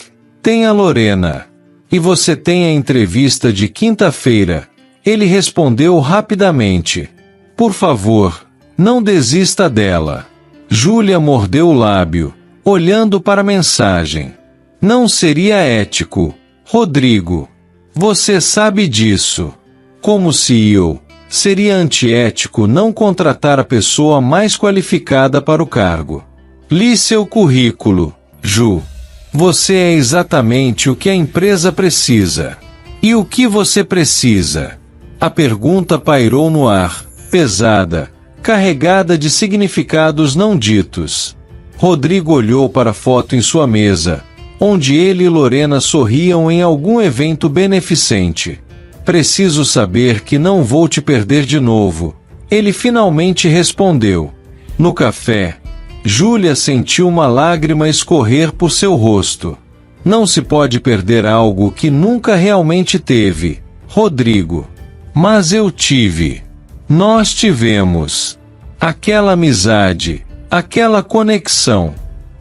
tem a Lorena. E você tem a entrevista de quinta-feira. Ele respondeu rapidamente. Por favor, não desista dela. Júlia mordeu o lábio, olhando para a mensagem. Não seria ético, Rodrigo. Você sabe disso. Como CEO, seria antiético não contratar a pessoa mais qualificada para o cargo. Li seu currículo, Ju. Você é exatamente o que a empresa precisa. E o que você precisa? A pergunta pairou no ar, pesada, carregada de significados não ditos. Rodrigo olhou para a foto em sua mesa, onde ele e Lorena sorriam em algum evento beneficente. Preciso saber que não vou te perder de novo. Ele finalmente respondeu. No café, Júlia sentiu uma lágrima escorrer por seu rosto. Não se pode perder algo que nunca realmente teve, Rodrigo. Mas eu tive. Nós tivemos. Aquela amizade, aquela conexão.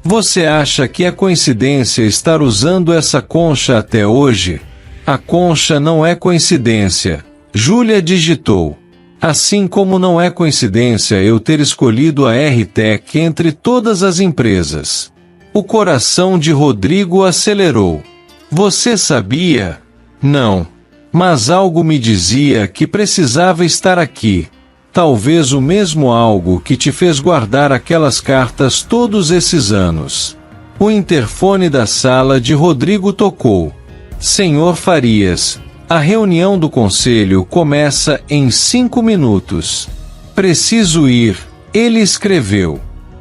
Você acha que é coincidência estar usando essa concha até hoje? A concha não é coincidência, Júlia digitou. Assim como não é coincidência eu ter escolhido a R-Tech entre todas as empresas. O coração de Rodrigo acelerou. Você sabia? Não. Mas algo me dizia que precisava estar aqui. Talvez o mesmo algo que te fez guardar aquelas cartas todos esses anos. O interfone da sala de Rodrigo tocou. Senhor Farias, a reunião do conselho começa em 5 minutos. Preciso ir, ele escreveu.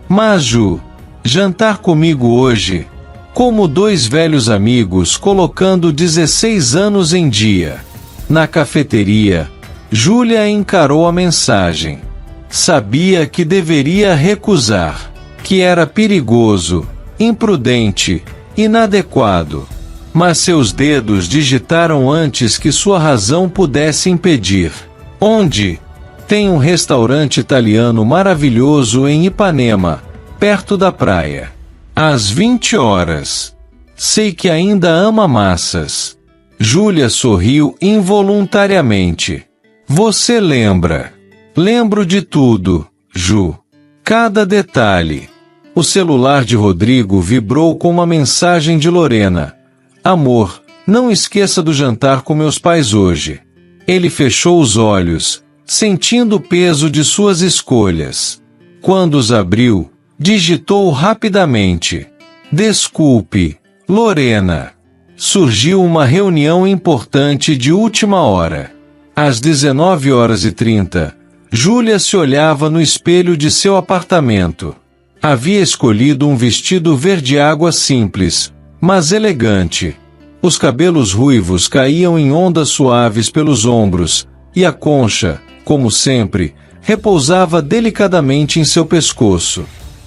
Mas Ju, jantar comigo hoje? Como dois velhos amigos colocando 16 anos em dia. Na cafeteria, Júlia encarou a mensagem. Sabia que deveria recusar, que era perigoso, imprudente, inadequado. Mas seus dedos digitaram antes que sua razão pudesse impedir. Onde? Tem um restaurante italiano maravilhoso em Ipanema, perto da praia. Às 20 horas. Sei que ainda ama massas. Júlia sorriu involuntariamente. Você lembra? Lembro de tudo, Ju. Cada detalhe. O celular de Rodrigo vibrou com uma mensagem de Lorena. Amor, não esqueça do jantar com meus pais hoje. Ele fechou os olhos, sentindo o peso de suas escolhas. Quando os abriu, digitou rapidamente. Desculpe, Lorena. Surgiu uma reunião importante de última hora. Às 19h30, Júlia se olhava no espelho de seu apartamento. Havia escolhido um vestido verde-água simples, mas elegante. Os cabelos ruivos caíam em ondas suaves pelos ombros, e a concha, como sempre, repousava delicadamente em seu pescoço.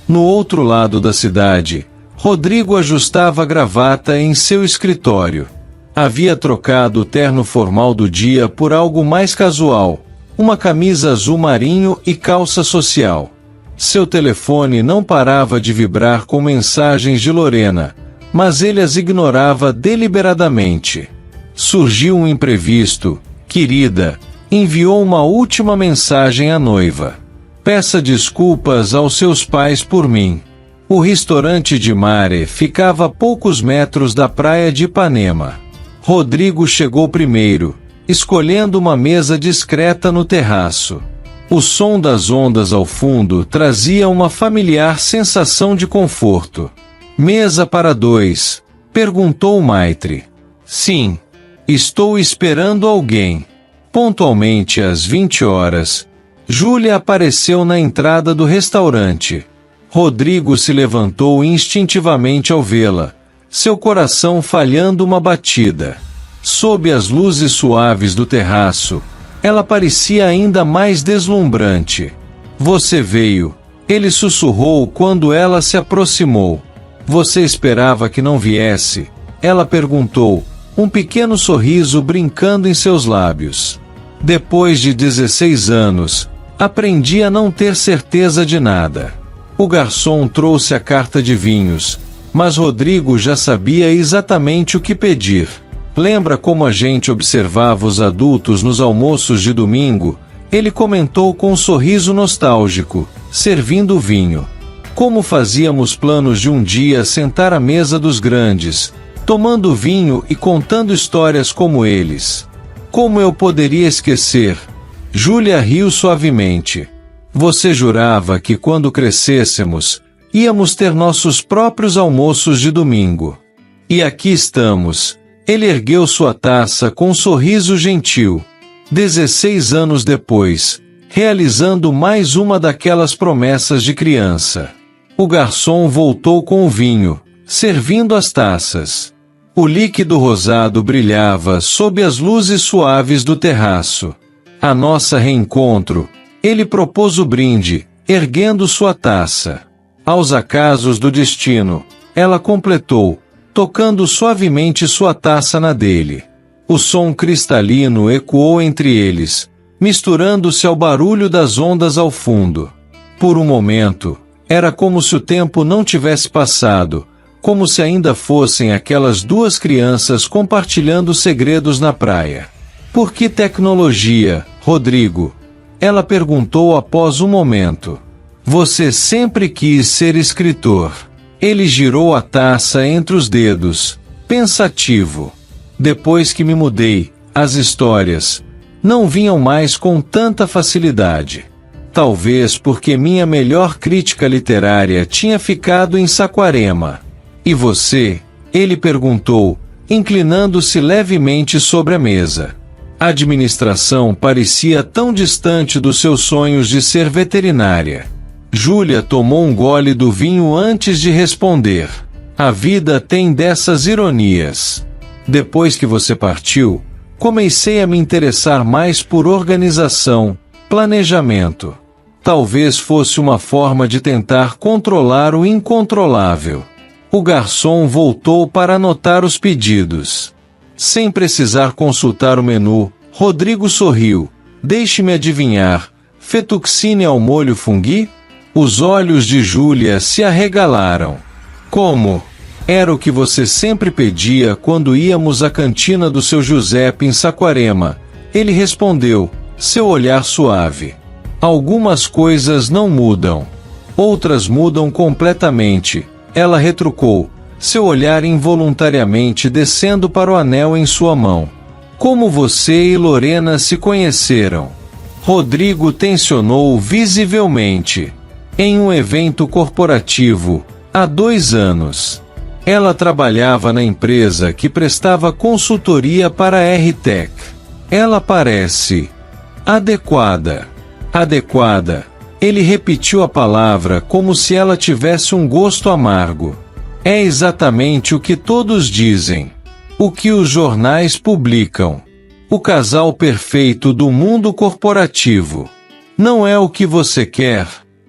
No outro lado da cidade, Rodrigo ajustava a gravata em seu escritório. Havia trocado o terno formal do dia por algo mais casual, uma camisa azul marinho e calça social. Seu telefone não parava de vibrar com mensagens de Lorena, mas ele as ignorava deliberadamente. Surgiu um imprevisto. Querida, enviou uma última mensagem à noiva. Peça desculpas aos seus pais por mim. O restaurante de Mare ficava a poucos metros da praia de Ipanema. Rodrigo chegou primeiro, escolhendo uma mesa discreta no terraço. O som das ondas ao fundo trazia uma familiar sensação de conforto. Mesa para dois? Perguntou Maitre. Sim. Estou esperando alguém. Pontualmente às 20 horas, Júlia apareceu na entrada do restaurante. Rodrigo se levantou instintivamente ao vê-la, seu coração falhando uma batida. Sob as luzes suaves do terraço, ela parecia ainda mais deslumbrante. Você veio, ele sussurrou quando ela se aproximou. Você esperava que não viesse? Ela perguntou, um pequeno sorriso brincando em seus lábios. Depois de 16 anos, aprendi a não ter certeza de nada. O garçom trouxe a carta de vinhos, mas Rodrigo já sabia exatamente o que pedir. Lembra como a gente observava os adultos nos almoços de domingo? Ele comentou com um sorriso nostálgico, servindo vinho. Como fazíamos planos de um dia sentar à mesa dos grandes, tomando vinho e contando histórias como eles. Como eu poderia esquecer? Júlia riu suavemente. Você jurava que quando crescêssemos, íamos ter nossos próprios almoços de domingo. E aqui estamos. Ele ergueu sua taça com um sorriso gentil. 16 anos depois, realizando mais uma daquelas promessas de criança. O garçom voltou com o vinho, servindo as taças. O líquido rosado brilhava sob as luzes suaves do terraço. A nossa reencontro. Ele propôs o brinde, erguendo sua taça. Aos acasos do destino, ela completou, tocando suavemente sua taça na dele. O som cristalino ecoou entre eles, misturando-se ao barulho das ondas ao fundo. Por um momento, era como se o tempo não tivesse passado, como se ainda fossem aquelas duas crianças compartilhando segredos na praia. Por que tecnologia, Rodrigo? Ela perguntou após um momento. Você sempre quis ser escritor. Ele girou a taça entre os dedos, pensativo. Depois que me mudei, as histórias não vinham mais com tanta facilidade. Talvez porque minha melhor crítica literária tinha ficado em Saquarema. E você? Ele perguntou, inclinando-se levemente sobre a mesa. A administração parecia tão distante dos seus sonhos de ser veterinária. Júlia tomou um gole do vinho antes de responder. A vida tem dessas ironias. Depois que você partiu, comecei a me interessar mais por organização, planejamento. Talvez fosse uma forma de tentar controlar o incontrolável. O garçom voltou para anotar os pedidos. Sem precisar consultar o menu, Rodrigo sorriu. Deixe-me adivinhar, fettuccine ao molho funghi? Os olhos de Júlia se arregalaram. Como? Era o que você sempre pedia quando íamos à cantina do seu Giuseppe em Saquarema. Ele respondeu, seu olhar suave. Algumas coisas não mudam. Outras mudam completamente. Ela retrucou, seu olhar involuntariamente descendo para o anel em sua mão. Como você e Lorena se conheceram? Rodrigo tensionou visivelmente. Em um evento corporativo, há 2 anos. Ela trabalhava na empresa que prestava consultoria para a R-Tech. Ela parece adequada. Adequada. Ele repetiu a palavra como se ela tivesse um gosto amargo. É exatamente o que todos dizem. O que os jornais publicam. O casal perfeito do mundo corporativo. Não é o que você quer.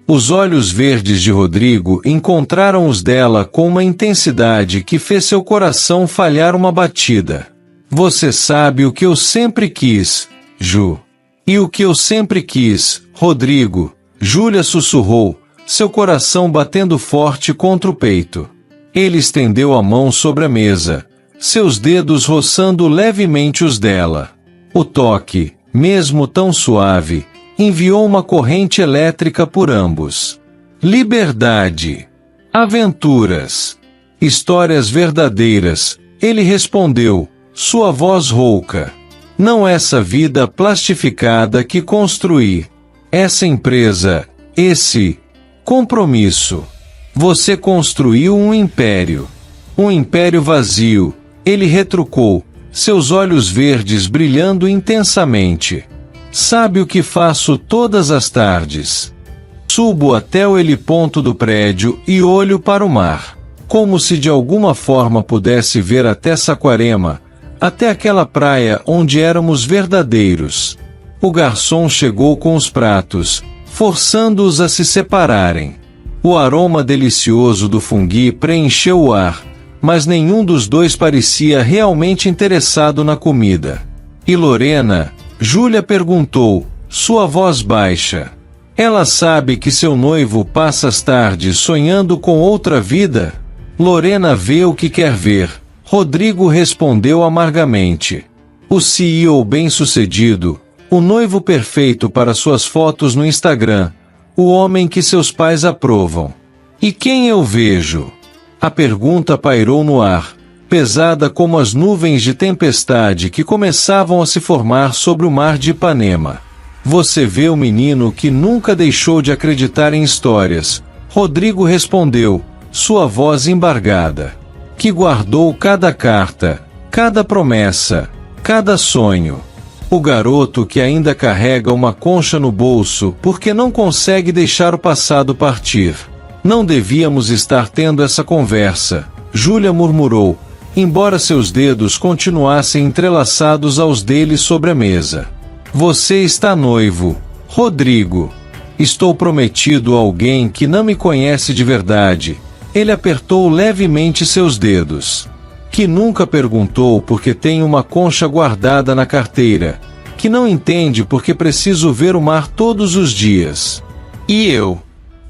Os olhos verdes de Rodrigo encontraram os dela com uma intensidade que fez seu coração falhar uma batida. Você sabe o que eu sempre quis, Ju. E o que eu sempre quis, Rodrigo, Júlia sussurrou, seu coração batendo forte contra o peito. Ele estendeu a mão sobre a mesa, seus dedos roçando levemente os dela. O toque, mesmo tão suave, enviou uma corrente elétrica por ambos. Liberdade. Aventuras. Histórias verdadeiras, ele respondeu, sua voz rouca. Não essa vida plastificada que construí. Essa empresa, esse compromisso. Você construiu um império. Um império vazio, ele retrucou, seus olhos verdes brilhando intensamente. Sabe o que faço todas as tardes? Subo até o heliponto do prédio e olho para o mar. Como se de alguma forma pudesse ver até Saquarema, até aquela praia onde éramos verdadeiros. O garçom chegou com os pratos, forçando-os a se separarem. O aroma delicioso do funghi preencheu o ar, mas nenhum dos dois parecia realmente interessado na comida. E Lorena? Júlia perguntou, sua voz baixa. Ela sabe que seu noivo passa as tardes sonhando com outra vida? Lorena vê o que quer ver. Rodrigo respondeu amargamente. O CEO bem-sucedido, o noivo perfeito para suas fotos no Instagram, o homem que seus pais aprovam. E quem eu vejo? A pergunta pairou no ar, pesada como as nuvens de tempestade que começavam a se formar sobre o mar de Ipanema. Você vê o menino que nunca deixou de acreditar em histórias. Rodrigo respondeu, sua voz embargada. Que guardou cada carta, cada promessa, cada sonho. O garoto que ainda carrega uma concha no bolso porque não consegue deixar o passado partir. Não devíamos estar tendo essa conversa, Júlia murmurou, embora seus dedos continuassem entrelaçados aos dele sobre a mesa. Você está noivo, Rodrigo. Estou prometido a alguém que não me conhece de verdade. Ele apertou levemente seus dedos. Que nunca perguntou por que tem uma concha guardada na carteira. Que não entende porque preciso ver o mar todos os dias. E eu?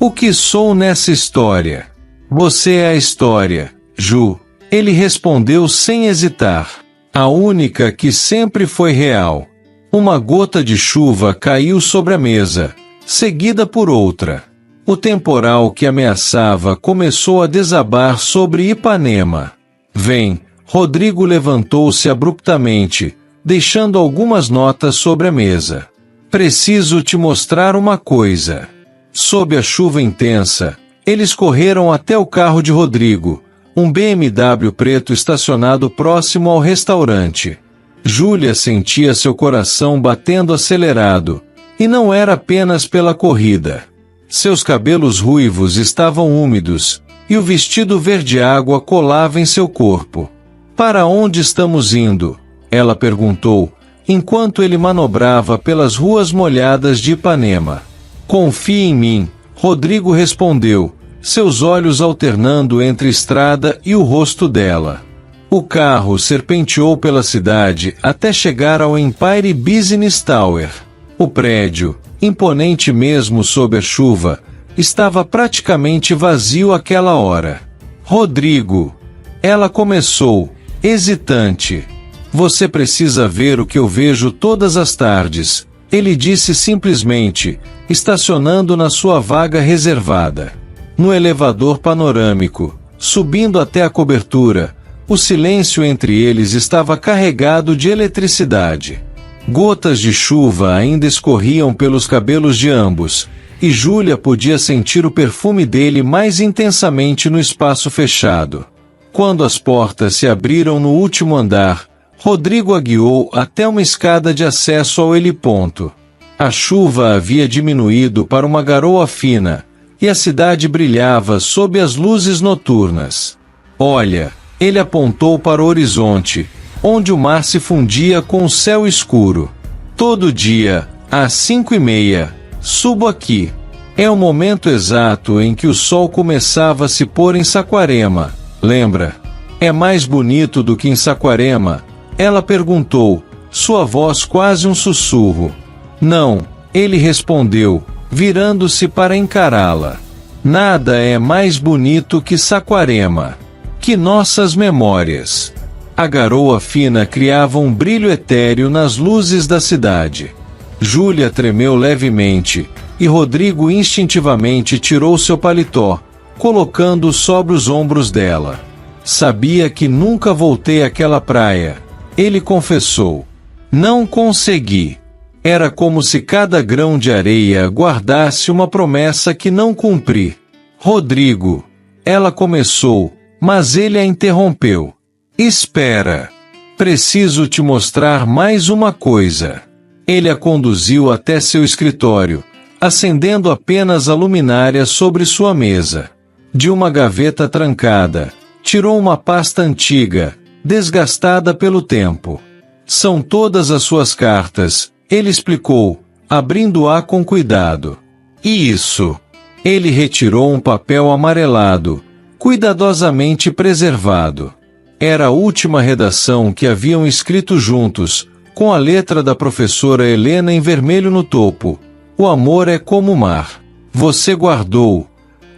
O que sou nessa história? Você é a história, Ju. Ele respondeu sem hesitar. A única que sempre foi real. Uma gota de chuva caiu sobre a mesa, seguida por outra. O temporal que ameaçava começou a desabar sobre Ipanema. Vem, Rodrigo levantou-se abruptamente, deixando algumas notas sobre a mesa. Preciso te mostrar uma coisa. Sob a chuva intensa, eles correram até o carro de Rodrigo, um BMW preto estacionado próximo ao restaurante. Júlia sentia seu coração batendo acelerado, e não era apenas pela corrida. Seus cabelos ruivos estavam úmidos, e o vestido verde-água colava em seu corpo. Para onde estamos indo? Ela perguntou, enquanto ele manobrava pelas ruas molhadas de Ipanema. Confie em mim, Rodrigo respondeu, seus olhos alternando entre a estrada e o rosto dela. O carro serpenteou pela cidade até chegar ao Empire Business Tower. O prédio, imponente mesmo sob a chuva, estava praticamente vazio àquela hora. Rodrigo. Ela começou, hesitante. Você precisa ver o que eu vejo todas as tardes, ele disse simplesmente, estacionando na sua vaga reservada. No elevador panorâmico, subindo até a cobertura, o silêncio entre eles estava carregado de eletricidade. Gotas de chuva ainda escorriam pelos cabelos de ambos, e Júlia podia sentir o perfume dele mais intensamente no espaço fechado. Quando as portas se abriram no último andar, Rodrigo a guiou até uma escada de acesso ao heliponto. A chuva havia diminuído para uma garoa fina, e a cidade brilhava sob as luzes noturnas. Olha, ele apontou para o horizonte, onde o mar se fundia com o céu escuro. Todo dia, às 5:30, subo aqui. É o momento exato em que o sol começava a se pôr em Saquarema, lembra? É mais bonito do que em Saquarema? Ela perguntou, sua voz quase um sussurro. Não, ele respondeu, virando-se para encará-la. Nada é mais bonito que Saquarema. Que nossas memórias. A garoa fina criava um brilho etéreo nas luzes da cidade. Júlia tremeu levemente, e Rodrigo instintivamente tirou seu paletó, colocando-o sobre os ombros dela. Sabia que nunca voltei àquela praia, ele confessou. Não consegui. Era como se cada grão de areia guardasse uma promessa que não cumpri. Rodrigo. Ela começou, mas ele a interrompeu. Espera. Preciso te mostrar mais uma coisa. Ele a conduziu até seu escritório, acendendo apenas a luminária sobre sua mesa. De uma gaveta trancada, tirou uma pasta antiga, desgastada pelo tempo. São todas as suas cartas, ele explicou, abrindo-a com cuidado. E isso? Ele retirou um papel amarelado, cuidadosamente preservado. Era a última redação que haviam escrito juntos, com a letra da professora Helena em vermelho no topo. O amor é como o mar. Você guardou.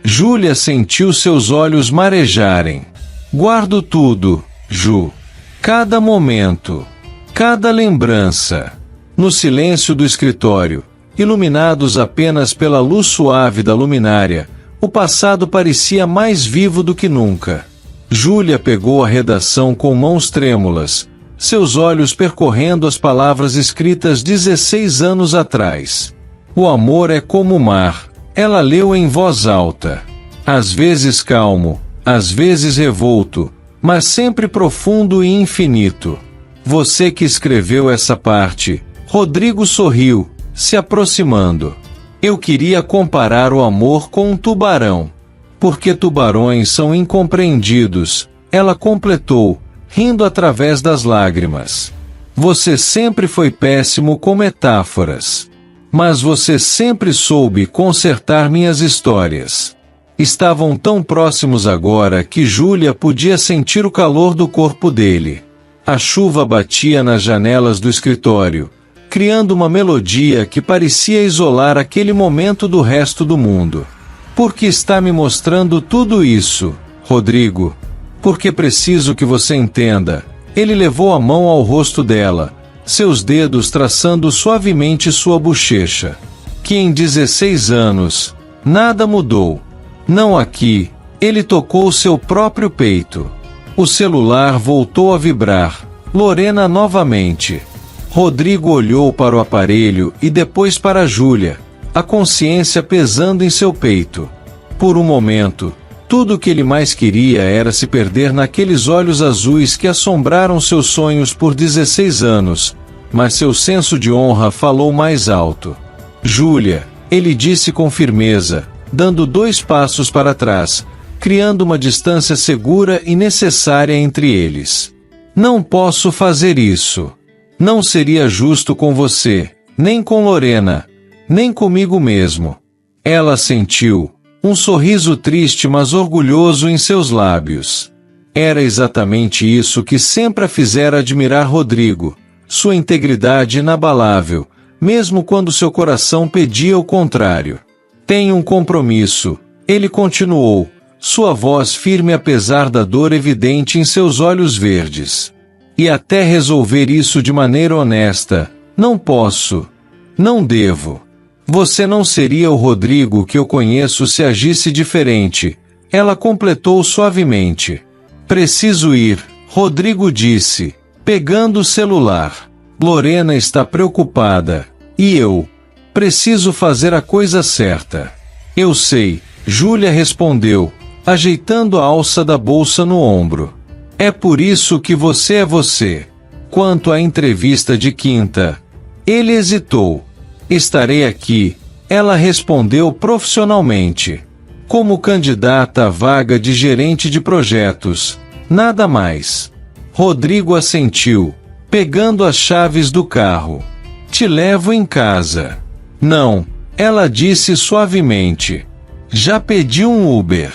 Júlia sentiu seus olhos marejarem. Guardo tudo, Ju. Cada momento. Cada lembrança. No silêncio do escritório, iluminados apenas pela luz suave da luminária, o passado parecia mais vivo do que nunca. Júlia pegou a redação com mãos trêmulas, seus olhos percorrendo as palavras escritas 16 anos atrás. O amor é como o mar, ela leu em voz alta. Às vezes calmo, às vezes revolto, mas sempre profundo e infinito. Você que escreveu essa parte. Rodrigo sorriu, se aproximando. Eu queria comparar o amor com um tubarão. Porque tubarões são incompreendidos, ela completou, rindo através das lágrimas. Você sempre foi péssimo com metáforas. Mas você sempre soube consertar minhas histórias. Estavam tão próximos agora que Júlia podia sentir o calor do corpo dele. A chuva batia nas janelas do escritório, criando uma melodia que parecia isolar aquele momento do resto do mundo. Por que está me mostrando tudo isso, Rodrigo? Porque preciso que você entenda. Ele levou a mão ao rosto dela, seus dedos traçando suavemente sua bochecha. Que em 16 anos, nada mudou. Não aqui. Ele tocou seu próprio peito. O celular voltou a vibrar. Lorena novamente. Rodrigo olhou para o aparelho e depois para Júlia, a consciência pesando em seu peito. Por um momento, tudo o que ele mais queria era se perder naqueles olhos azuis que assombraram seus sonhos por 16 anos, mas seu senso de honra falou mais alto. Júlia, ele disse com firmeza, dando 2 passos para trás, criando uma distância segura e necessária entre eles. Não posso fazer isso. Não seria justo com você, nem com Lorena, nem comigo mesmo. Ela sentiu um sorriso triste mas orgulhoso em seus lábios. Era exatamente isso que sempre a fizera admirar Rodrigo, sua integridade inabalável, mesmo quando seu coração pedia o contrário. Tenho um compromisso, ele continuou, sua voz firme apesar da dor evidente em seus olhos verdes. E até resolver isso de maneira honesta, não posso. Não devo. Você não seria o Rodrigo que eu conheço se agisse diferente. Ela completou suavemente. Preciso ir, Rodrigo disse, pegando o celular. Lorena está preocupada. E eu? Preciso fazer a coisa certa. Eu sei, Júlia respondeu, ajeitando a alça da bolsa no ombro. É por isso que você é você. Quanto à entrevista de quinta, ele hesitou. Estarei aqui, ela respondeu profissionalmente. Como candidata à vaga de gerente de projetos, nada mais. Rodrigo assentiu, pegando as chaves do carro. Te levo em casa. Não, ela disse suavemente. Já pedi um Uber.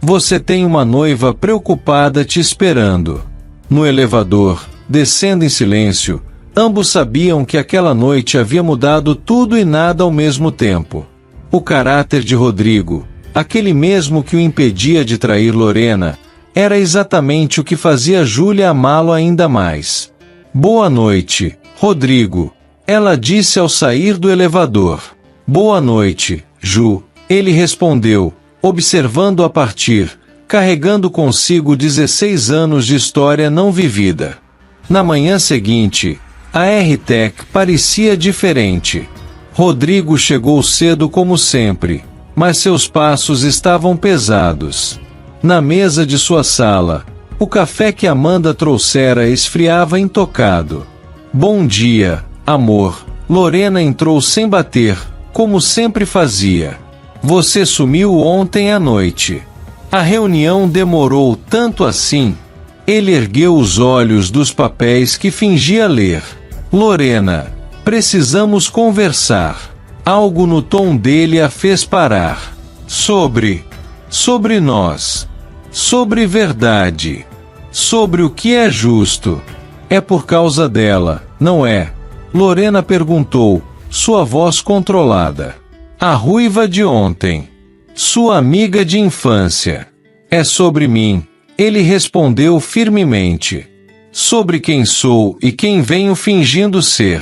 Você tem uma noiva preocupada te esperando. No elevador, descendo em silêncio, ambos sabiam que aquela noite havia mudado tudo e nada ao mesmo tempo. O caráter de Rodrigo, aquele mesmo que o impedia de trair Lorena, era exatamente o que fazia Júlia amá-lo ainda mais. Boa noite, Rodrigo, ela disse ao sair do elevador. Boa noite, Ju, ele respondeu, observando-a partir, carregando consigo 16 anos de história não vivida. Na manhã seguinte, a R-Tech parecia diferente. Rodrigo chegou cedo como sempre, mas seus passos estavam pesados. Na mesa de sua sala, o café que Amanda trouxera esfriava intocado. Bom dia, amor. Lorena entrou sem bater, como sempre fazia. Você sumiu ontem à noite. A reunião demorou tanto assim. Ele ergueu os olhos dos papéis que fingia ler. Lorena, precisamos conversar. Algo no tom dele a fez parar. Sobre nós. Sobre verdade. Sobre o que é justo. É por causa dela, não é? Lorena perguntou, sua voz controlada. A ruiva de ontem. Sua amiga de infância. É sobre mim. Ele respondeu firmemente. Sobre quem sou e quem venho fingindo ser.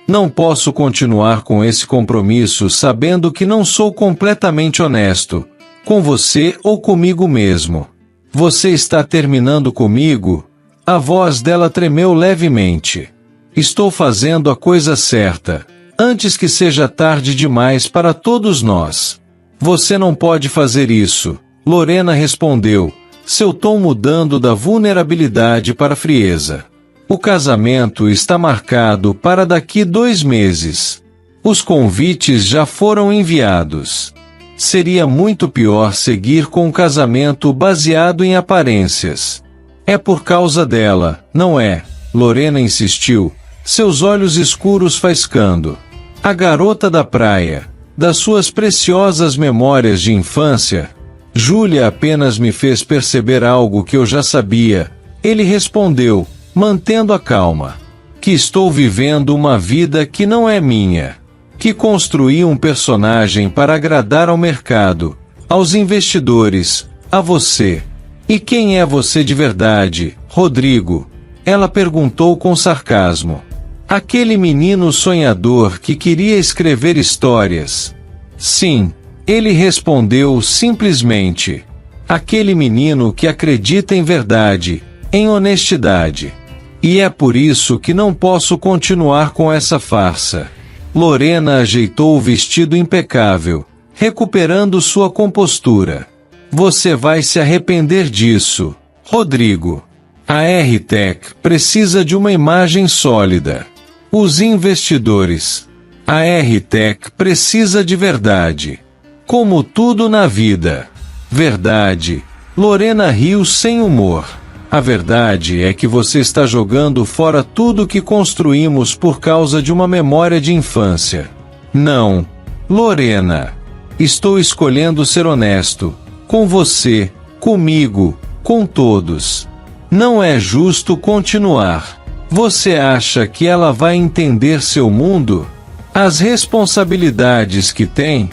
Não posso continuar com esse compromisso sabendo que não sou completamente honesto, com você ou comigo mesmo. Você está terminando comigo? A voz dela tremeu levemente. Estou fazendo a coisa certa, antes que seja tarde demais para todos nós. Você não pode fazer isso, Lorena respondeu, seu tom mudando da vulnerabilidade para a frieza. O casamento está marcado para daqui 2 meses. Os convites já foram enviados. Seria muito pior seguir com um casamento baseado em aparências. É por causa dela, não é? Lorena insistiu, seus olhos escuros faiscando. A garota da praia, das suas preciosas memórias de infância. Júlia apenas me fez perceber algo que eu já sabia. Ele respondeu, mantendo a calma. Que estou vivendo uma vida que não é minha. Que construí um personagem para agradar ao mercado, Aos investidores, a você. E quem é você de verdade, Rodrigo? Ela perguntou com sarcasmo. Aquele menino sonhador que queria escrever histórias. Sim, ele respondeu simplesmente. Aquele menino que acredita em verdade, em honestidade. E é por isso que não posso continuar com essa farsa. Lorena ajeitou o vestido impecável, recuperando sua compostura. Você vai se arrepender disso, Rodrigo. A R-Tech precisa de uma imagem sólida. Os investidores. A R-Tech precisa de verdade. Como tudo na vida. Verdade. Lorena riu sem humor. A verdade é que você está jogando fora tudo que construímos por causa de uma memória de infância. Não, Lorena. Estou escolhendo ser honesto. Com você, comigo, com todos. Não é justo continuar. Você acha que ela vai entender seu mundo? As responsabilidades que tem?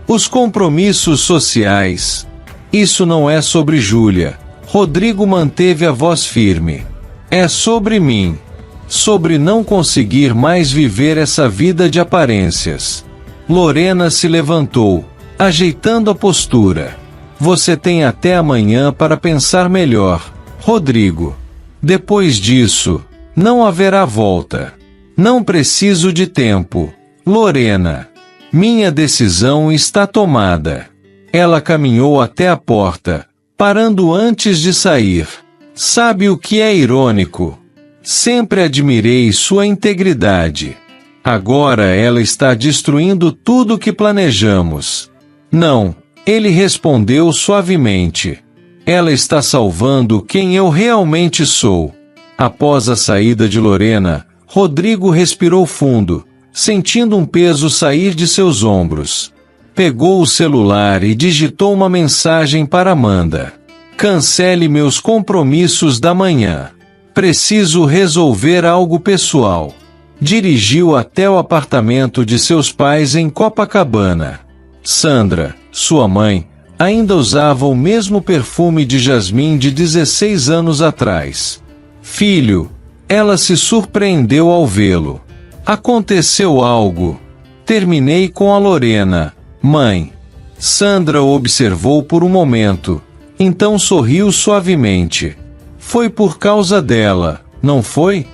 Os compromissos sociais? Isso não é sobre Júlia. Rodrigo manteve a voz firme. É sobre mim. Sobre não conseguir mais viver essa vida de aparências. Lorena se levantou, ajeitando a postura. Você tem até amanhã para pensar melhor, Rodrigo. Depois disso, não haverá volta. Não preciso de tempo, Lorena. Minha decisão está tomada. Ela caminhou até a porta, parando antes de sair. Sabe o que é irônico? Sempre admirei sua integridade. Agora ela está destruindo tudo o que planejamos. Não, ele respondeu suavemente. Ela está salvando quem eu realmente sou. Após a saída de Lorena, Rodrigo respirou fundo, sentindo um peso sair de seus ombros. Pegou o celular e digitou uma mensagem para Amanda. Cancele meus compromissos da manhã. Preciso resolver algo pessoal. Dirigiu até o apartamento de seus pais em Copacabana. Sandra, sua mãe, ainda usava o mesmo perfume de jasmim de 16 anos atrás. Filho, ela se surpreendeu ao vê-lo. Aconteceu algo. Terminei com a Lorena, mãe. Sandra o observou por um momento, então sorriu suavemente. Foi por causa dela, não foi?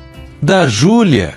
Da Júlia?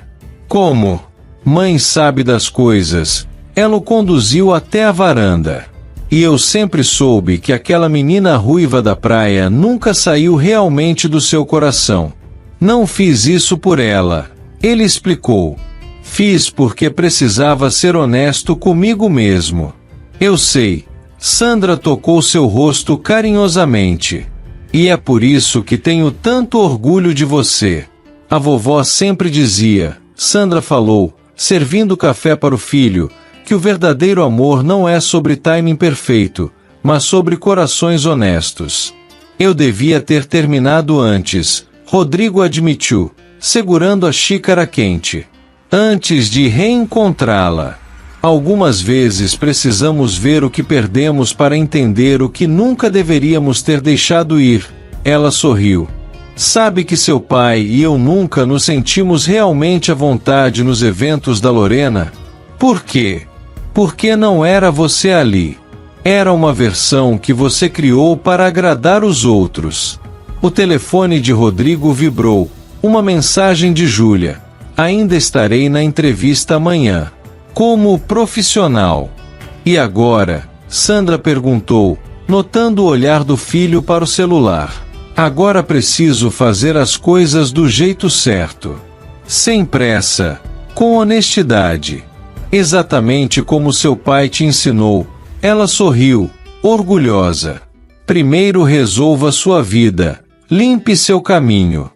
Como? Mãe sabe das coisas. Ela o conduziu até a varanda. E eu sempre soube que aquela menina ruiva da praia nunca saiu realmente do seu coração. Não fiz isso por ela, ele explicou. Fiz porque precisava ser honesto comigo mesmo. Eu sei. Sandra tocou seu rosto carinhosamente. E é por isso que tenho tanto orgulho de você. A vovó sempre dizia, Sandra falou, servindo café para o filho, que o verdadeiro amor não é sobre timing perfeito, mas sobre corações honestos. Eu devia ter terminado antes, Rodrigo admitiu, segurando a xícara quente. Antes de reencontrá-la. Algumas vezes precisamos ver o que perdemos para entender o que nunca deveríamos ter deixado ir. Ela sorriu. Sabe que seu pai e eu nunca nos sentimos realmente à vontade nos eventos da Lorena? Por quê? Porque não era você ali. Era uma versão que você criou para agradar os outros. O telefone de Rodrigo vibrou. Uma mensagem de Júlia. Ainda estarei na entrevista amanhã. Como profissional. E agora? Sandra perguntou, notando o olhar do filho para o celular. Agora preciso fazer as coisas do jeito certo. Sem pressa. Com honestidade. Exatamente como seu pai te ensinou. Ela sorriu, orgulhosa. Primeiro resolva sua vida. Limpe seu caminho.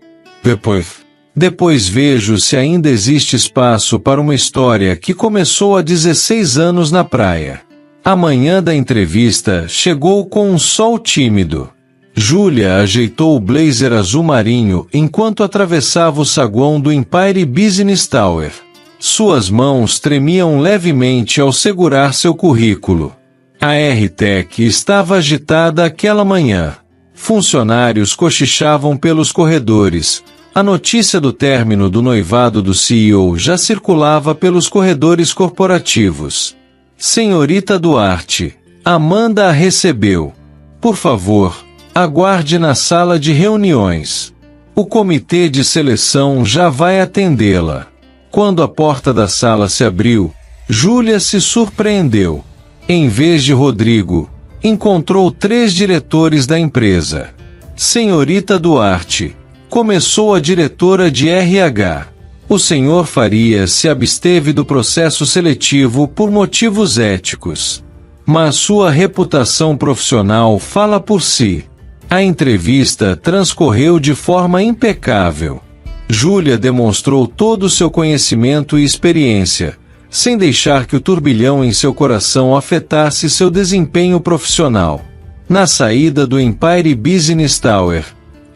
Depois vejo se ainda existe espaço para uma história que começou há 16 anos na praia. A manhã da entrevista chegou com um sol tímido. Júlia ajeitou o blazer azul marinho enquanto atravessava o saguão do Empire Business Tower. Suas mãos tremiam levemente ao segurar seu currículo. A R-Tech estava agitada aquela manhã. Funcionários cochichavam pelos corredores. A notícia do término do noivado do CEO já circulava pelos corredores corporativos. Senhorita Duarte, Amanda a recebeu. Por favor, aguarde na sala de reuniões. O comitê de seleção já vai atendê-la. Quando a porta da sala se abriu, Júlia se surpreendeu. Em vez de Rodrigo, encontrou 3 diretores da empresa. Senhorita Duarte, começou a diretora de RH. O senhor Farias se absteve do processo seletivo por motivos éticos. Mas sua reputação profissional fala por si. A entrevista transcorreu de forma impecável. Júlia demonstrou todo o seu conhecimento e experiência, sem deixar que o turbilhão em seu coração afetasse seu desempenho profissional. Na saída do Empire Business Tower,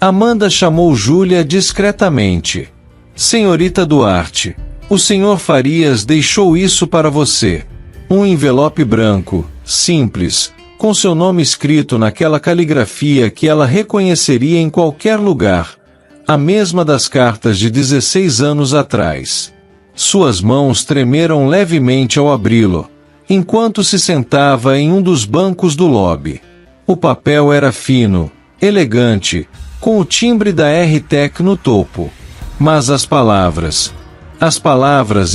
Amanda chamou Júlia discretamente. Senhorita Duarte, o senhor Farias deixou isso para você. Um envelope branco, simples, com seu nome escrito naquela caligrafia que ela reconheceria em qualquer lugar, a mesma das cartas de 16 anos atrás. Suas mãos tremeram levemente ao abri-lo, enquanto se sentava em um dos bancos do lobby. O papel era fino, elegante, com o timbre da R-Tech no topo. Mas as palavras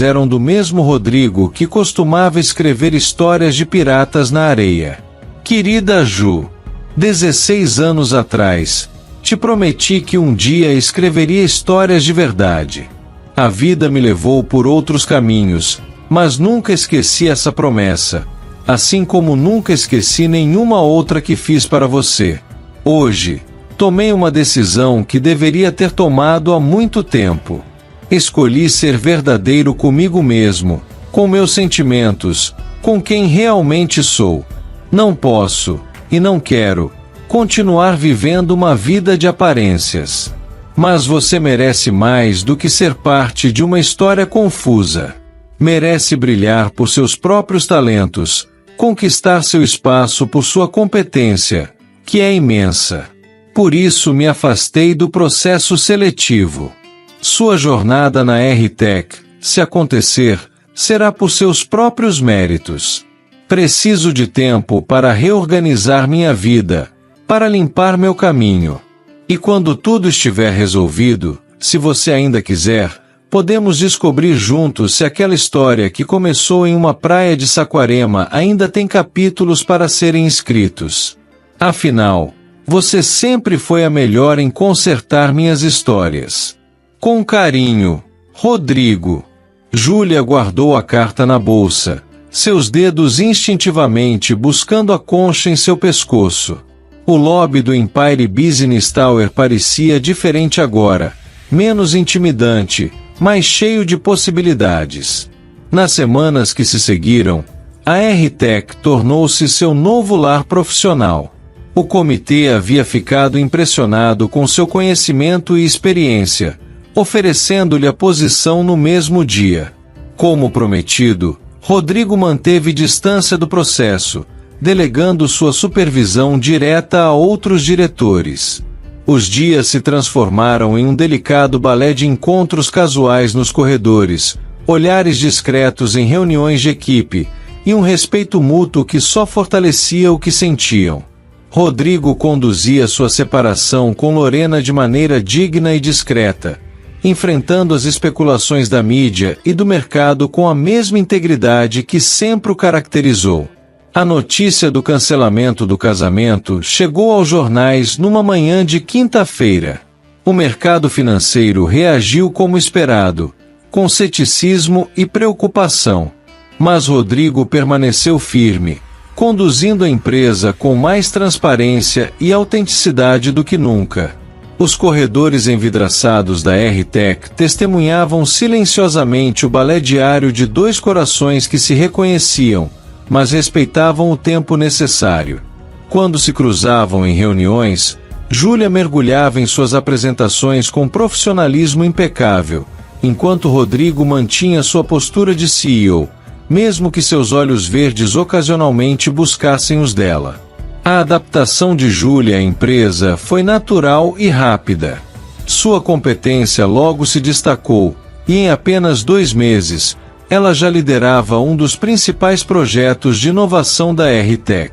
eram do mesmo Rodrigo que costumava escrever histórias de piratas na areia. Querida Ju, 16 anos atrás, te prometi que um dia escreveria histórias de verdade. A vida me levou por outros caminhos, mas nunca esqueci essa promessa, assim como nunca esqueci nenhuma outra que fiz para você. Hoje, tomei uma decisão que deveria ter tomado há muito tempo. Escolhi ser verdadeiro comigo mesmo, com meus sentimentos, com quem realmente sou. Não posso, e não quero, continuar vivendo uma vida de aparências. Mas você merece mais do que ser parte de uma história confusa. Merece brilhar por seus próprios talentos, conquistar seu espaço por sua competência, que é imensa. Por isso me afastei do processo seletivo. Sua jornada na R-Tech, se acontecer, será por seus próprios méritos. Preciso de tempo para reorganizar minha vida, para limpar meu caminho. E quando tudo estiver resolvido, se você ainda quiser, podemos descobrir juntos se aquela história que começou em uma praia de Saquarema ainda tem capítulos para serem escritos. Afinal, você sempre foi a melhor em consertar minhas histórias. Com carinho, Rodrigo. Júlia guardou a carta na bolsa, seus dedos instintivamente buscando a concha em seu pescoço. O lobby do Empire Business Tower parecia diferente agora, menos intimidante, mais cheio de possibilidades. Nas semanas que se seguiram, a R-Tech tornou-se seu novo lar profissional. O comitê havia ficado impressionado com seu conhecimento e experiência, oferecendo-lhe a posição no mesmo dia. Como prometido, Rodrigo manteve distância do processo, delegando sua supervisão direta a outros diretores. Os dias se transformaram em um delicado balé de encontros casuais nos corredores, olhares discretos em reuniões de equipe, e um respeito mútuo que só fortalecia o que sentiam. Rodrigo conduzia sua separação com Lorena de maneira digna e discreta, enfrentando as especulações da mídia e do mercado com a mesma integridade que sempre o caracterizou. A notícia do cancelamento do casamento chegou aos jornais numa manhã de quinta-feira. O mercado financeiro reagiu como esperado, com ceticismo e preocupação. Mas Rodrigo permaneceu firme, conduzindo a empresa com mais transparência e autenticidade do que nunca. Os corredores envidraçados da R-Tech testemunhavam silenciosamente o balé diário de dois corações que se reconheciam, mas respeitavam o tempo necessário. Quando se cruzavam em reuniões, Júlia mergulhava em suas apresentações com profissionalismo impecável, enquanto Rodrigo mantinha sua postura de CEO, mesmo que seus olhos verdes ocasionalmente buscassem os dela. A adaptação de Júlia à empresa foi natural e rápida. Sua competência logo se destacou, e em apenas 2 meses, ela já liderava um dos principais projetos de inovação da R-Tech.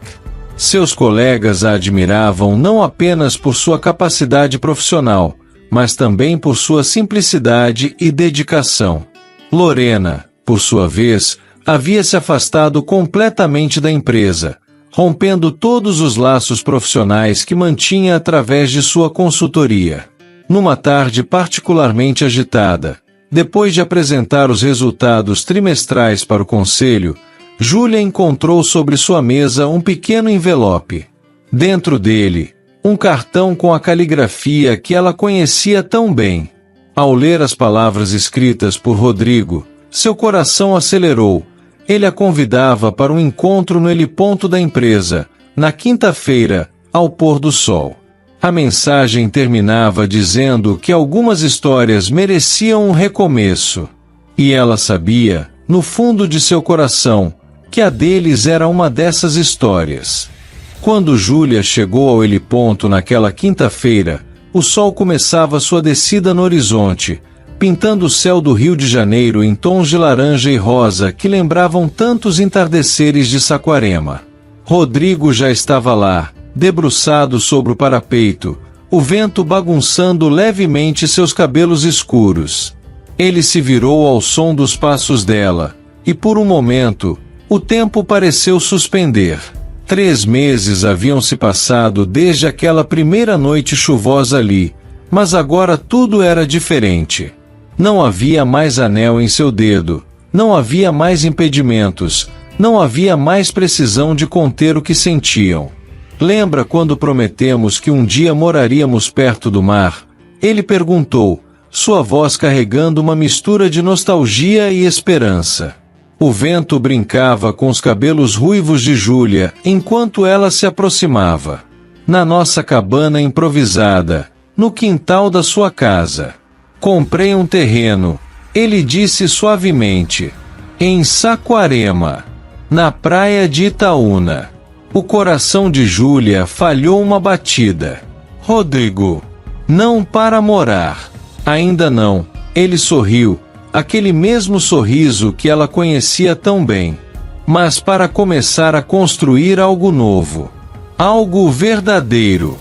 Seus colegas a admiravam não apenas por sua capacidade profissional, mas também por sua simplicidade e dedicação. Lorena, por sua vez, havia se afastado completamente da empresa, rompendo todos os laços profissionais que mantinha através de sua consultoria. Numa tarde particularmente agitada, depois de apresentar os resultados trimestrais para o conselho, Júlia encontrou sobre sua mesa um pequeno envelope. Dentro dele, um cartão com a caligrafia que ela conhecia tão bem. Ao ler as palavras escritas por Rodrigo, seu coração acelerou. Ele a convidava para um encontro no heliponto da empresa, na quinta-feira, ao pôr do sol. A mensagem terminava dizendo que algumas histórias mereciam um recomeço. E ela sabia, no fundo de seu coração, que a deles era uma dessas histórias. Quando Júlia chegou ao heliponto naquela quinta-feira, o sol começava sua descida no horizonte, pintando o céu do Rio de Janeiro em tons de laranja e rosa que lembravam tantos entardeceres de Saquarema. Rodrigo já estava lá, debruçado sobre o parapeito, o vento bagunçando levemente seus cabelos escuros. Ele se virou ao som dos passos dela, e por um momento, o tempo pareceu suspender. 3 meses haviam se passado desde aquela primeira noite chuvosa ali, mas agora tudo era diferente. Não havia mais anel em seu dedo, não havia mais impedimentos, não havia mais precisão de conter o que sentiam. Lembra quando prometemos que um dia moraríamos perto do mar? Ele perguntou, sua voz carregando uma mistura de nostalgia e esperança. O vento brincava com os cabelos ruivos de Júlia enquanto ela se aproximava. Na nossa cabana improvisada, no quintal da sua casa. Comprei um terreno, ele disse suavemente. Em Saquarema, na praia de Itaúna. O coração de Júlia falhou uma batida. Rodrigo. Não para morar. Ainda não. Ele sorriu, aquele mesmo sorriso que ela conhecia tão bem. Mas para começar a construir algo novo. Algo verdadeiro.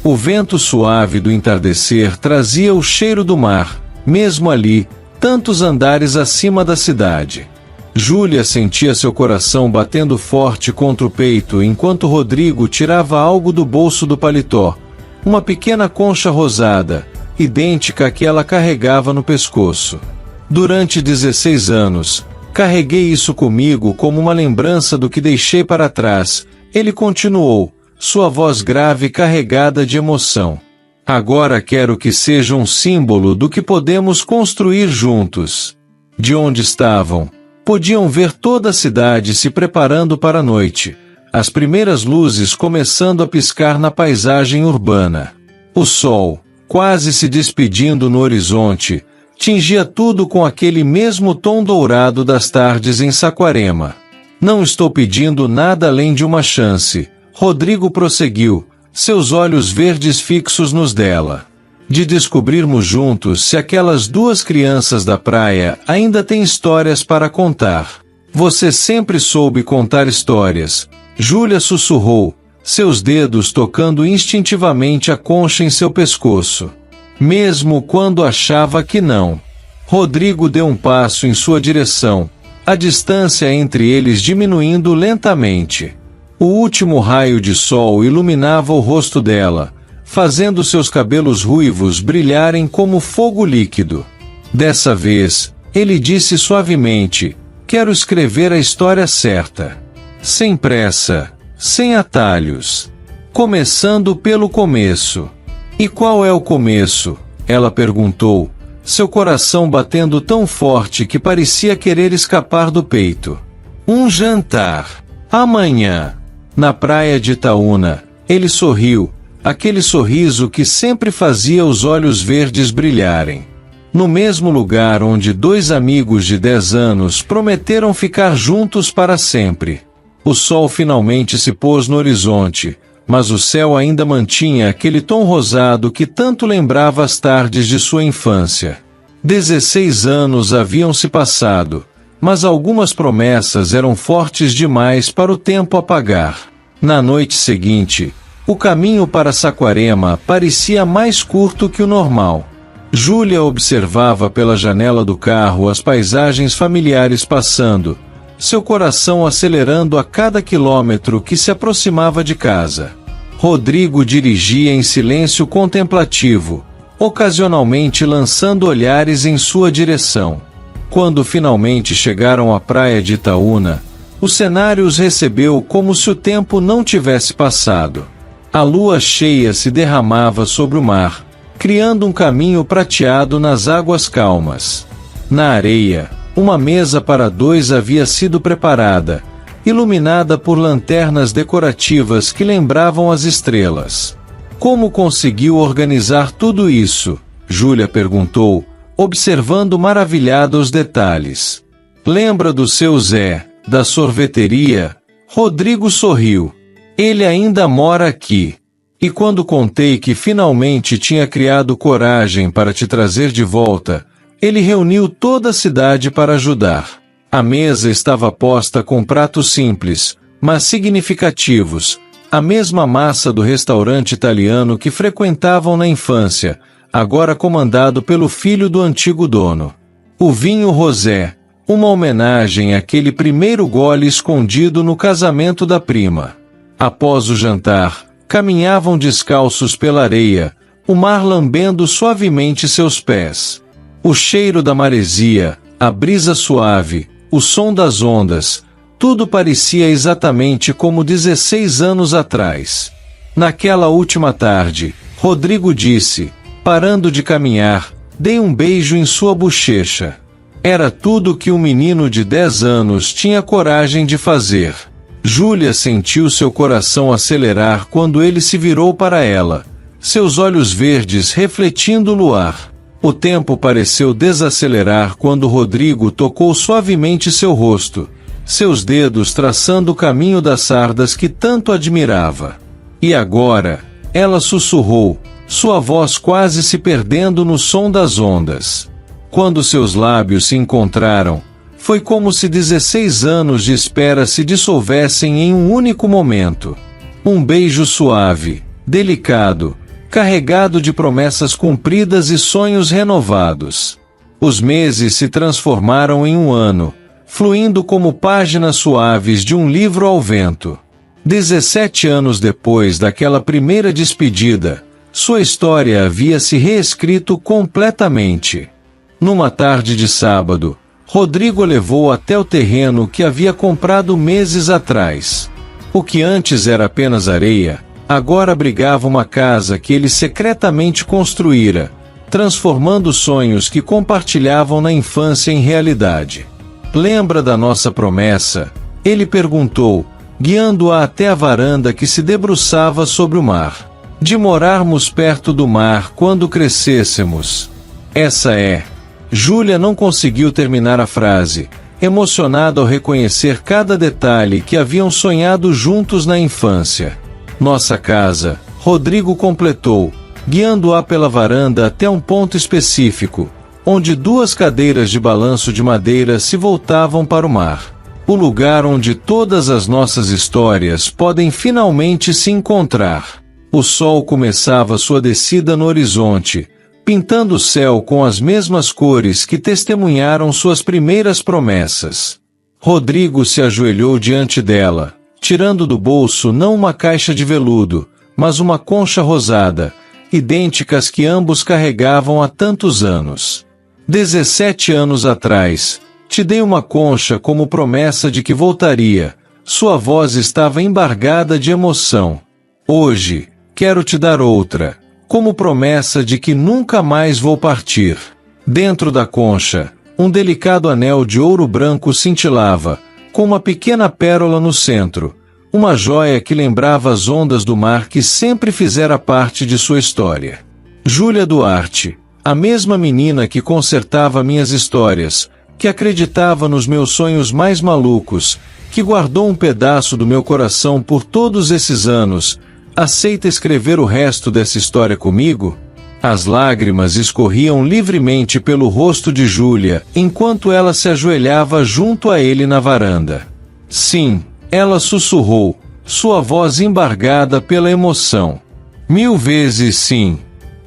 O vento suave do entardecer trazia o cheiro do mar, mesmo ali, tantos andares acima da cidade. Júlia sentia seu coração batendo forte contra o peito enquanto Rodrigo tirava algo do bolso do paletó, uma pequena concha rosada, idêntica à que ela carregava no pescoço. Durante 16 anos, carreguei isso comigo como uma lembrança do que deixei para trás, ele continuou, sua voz grave carregada de emoção. Agora quero que seja um símbolo do que podemos construir juntos. De onde estavam? Podiam ver toda a cidade se preparando para a noite, as primeiras luzes começando a piscar na paisagem urbana. O sol, quase se despedindo no horizonte, tingia tudo com aquele mesmo tom dourado das tardes em Saquarema. Não estou pedindo nada além de uma chance, Rodrigo prosseguiu, seus olhos verdes fixos nos dela. De descobrirmos juntos se aquelas 2 crianças da praia ainda têm histórias para contar. Você sempre soube contar histórias. Júlia sussurrou, seus dedos tocando instintivamente a concha em seu pescoço. Mesmo quando achava que não. Rodrigo deu um passo em sua direção, a distância entre eles diminuindo lentamente. O último raio de sol iluminava o rosto dela, fazendo seus cabelos ruivos brilharem como fogo líquido. Dessa vez, ele disse suavemente, quero escrever a história certa. Sem pressa, sem atalhos. Começando pelo começo. E qual é o começo? Ela perguntou, seu coração batendo tão forte que parecia querer escapar do peito. Um jantar. Amanhã. Na praia de Itaúna, ele sorriu, aquele sorriso que sempre fazia os olhos verdes brilharem. no mesmo lugar onde dois amigos de 10 anos prometeram ficar juntos para sempre. O sol finalmente se pôs no horizonte, mas o céu ainda mantinha aquele tom rosado que tanto lembrava as tardes de sua infância. 16 anos haviam se passado, mas algumas promessas eram fortes demais para o tempo apagar. Na noite seguinte, o caminho para Saquarema parecia mais curto que o normal. Júlia observava pela janela do carro as paisagens familiares passando, seu coração acelerando a cada quilômetro que se aproximava de casa. Rodrigo dirigia em silêncio contemplativo, ocasionalmente lançando olhares em sua direção. Quando finalmente chegaram à praia de Itaúna, o cenário os recebeu como se o tempo não tivesse passado. A lua cheia se derramava sobre o mar, criando um caminho prateado nas águas calmas. Na areia, uma mesa para dois havia sido preparada, iluminada por lanternas decorativas que lembravam as estrelas. Como conseguiu organizar tudo isso? Júlia perguntou, observando maravilhada os detalhes. Lembra do seu Zé, da sorveteria? Rodrigo sorriu. Ele ainda mora aqui. E quando contei que finalmente tinha criado coragem para te trazer de volta, ele reuniu toda a cidade para ajudar. A mesa estava posta com pratos simples, mas significativos, a mesma massa do restaurante italiano que frequentavam na infância, agora comandado pelo filho do antigo dono. O vinho rosé, uma homenagem àquele primeiro gole escondido no casamento da prima. Após o jantar, caminhavam descalços pela areia, o mar lambendo suavemente seus pés. O cheiro da maresia, a brisa suave, o som das ondas, tudo parecia exatamente como 16 anos atrás. Naquela última tarde, Rodrigo disse, parando de caminhar, dei um beijo em sua bochecha. Era tudo o que um menino de 10 anos tinha coragem de fazer. Júlia sentiu seu coração acelerar quando ele se virou para ela, seus olhos verdes refletindo o luar. O tempo pareceu desacelerar quando Rodrigo tocou suavemente seu rosto, seus dedos traçando o caminho das sardas que tanto admirava. E agora, ela sussurrou, sua voz quase se perdendo no som das ondas. Quando seus lábios se encontraram, foi como se 16 anos de espera se dissolvessem em um único momento. Um beijo suave, delicado, carregado de promessas cumpridas e sonhos renovados. Os meses se transformaram em um ano, fluindo como páginas suaves de um livro ao vento. 17 anos depois daquela primeira despedida, sua história havia se reescrito completamente. Numa tarde de sábado, Rodrigo levou até o terreno que havia comprado meses atrás. O que antes era apenas areia, agora abrigava uma casa que ele secretamente construíra, transformando sonhos que compartilhavam na infância em realidade. Lembra da nossa promessa? Ele perguntou, guiando-a até a varanda que se debruçava sobre o mar. De morarmos perto do mar quando crescêssemos. Essa é. Júlia não conseguiu terminar a frase, emocionada ao reconhecer cada detalhe que haviam sonhado juntos na infância. Nossa casa, Rodrigo completou, guiando-a pela varanda até um ponto específico, onde duas cadeiras de balanço de madeira se voltavam para o mar. O lugar onde todas as nossas histórias podem finalmente se encontrar. O sol começava sua descida no horizonte, pintando o céu com as mesmas cores que testemunharam suas primeiras promessas. Rodrigo se ajoelhou diante dela, tirando do bolso não uma caixa de veludo, mas uma concha rosada, idênticas que ambos carregavam há tantos anos. 17 anos atrás, te dei uma concha como promessa de que voltaria. Sua voz estava embargada de emoção. Hoje, quero te dar outra, como promessa de que nunca mais vou partir. Dentro da concha, um delicado anel de ouro branco cintilava, com uma pequena pérola no centro, uma joia que lembrava as ondas do mar que sempre fizera parte de sua história. Júlia Duarte, A mesma menina que consertava minhas histórias, que acreditava nos meus sonhos mais malucos, que guardou um pedaço do meu coração por todos esses anos, aceita escrever o resto dessa história comigo? As lágrimas escorriam livremente pelo rosto de Júlia, enquanto ela se ajoelhava junto a ele na varanda. Sim, ela sussurrou, sua voz embargada pela emoção. 1000 vezes sim.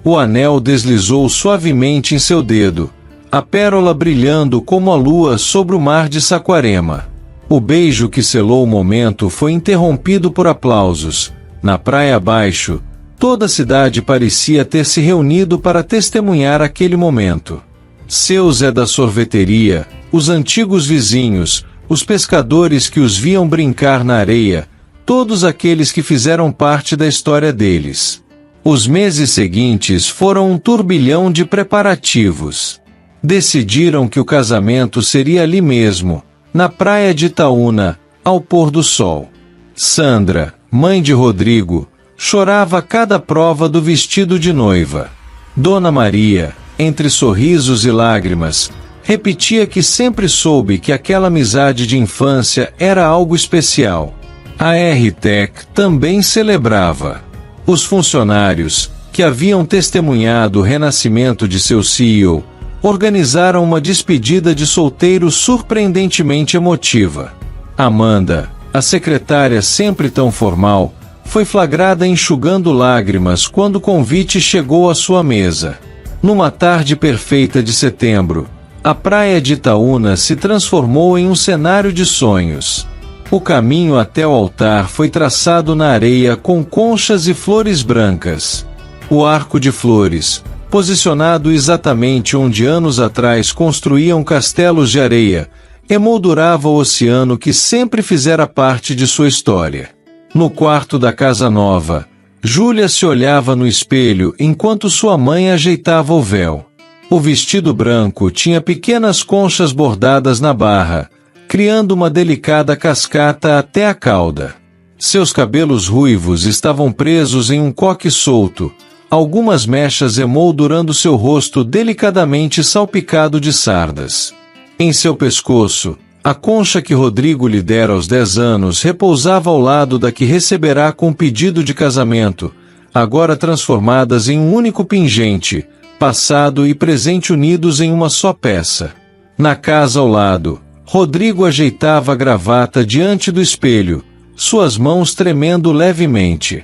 O anel deslizou suavemente em seu dedo, a pérola brilhando como a lua sobre o mar de Saquarema. O beijo que selou o momento foi interrompido por aplausos. Na praia abaixo, toda a cidade parecia ter se reunido para testemunhar aquele momento. Seu Zé da sorveteria, os antigos vizinhos, os pescadores que os viam brincar na areia, todos aqueles que fizeram parte da história deles. Os meses seguintes foram um turbilhão de preparativos. Decidiram que o casamento seria ali mesmo, na praia de Itaúna, ao pôr do sol. Sandra, mãe de Rodrigo, chorava a cada prova do vestido de noiva. Dona Maria, entre sorrisos e lágrimas, repetia que sempre soube que aquela amizade de infância era algo especial. A RTEC também celebrava. Os funcionários, que haviam testemunhado o renascimento de seu CEO, organizaram uma despedida de solteiro surpreendentemente emotiva. Amanda, a secretária sempre tão formal, foi flagrada enxugando lágrimas quando o convite chegou à sua mesa. Numa tarde perfeita de setembro, a praia de Itaúna se transformou em um cenário de sonhos. O caminho até o altar foi traçado na areia com conchas e flores brancas. O arco de flores, posicionado exatamente onde anos atrás construíam castelos de areia, emoldurava o oceano que sempre fizera parte de sua história. No quarto da casa nova, Júlia se olhava no espelho enquanto sua mãe ajeitava o véu. O vestido branco tinha pequenas conchas bordadas na barra, criando uma delicada cascata até a cauda. Seus cabelos ruivos estavam presos em um coque solto, algumas mechas emoldurando seu rosto delicadamente salpicado de sardas. Em seu pescoço, a concha que Rodrigo lhe dera aos 10 anos repousava ao lado da que receberá com pedido de casamento, agora transformadas em um único pingente, passado e presente unidos em uma só peça. Na casa ao lado, Rodrigo ajeitava a gravata diante do espelho, suas mãos tremendo levemente.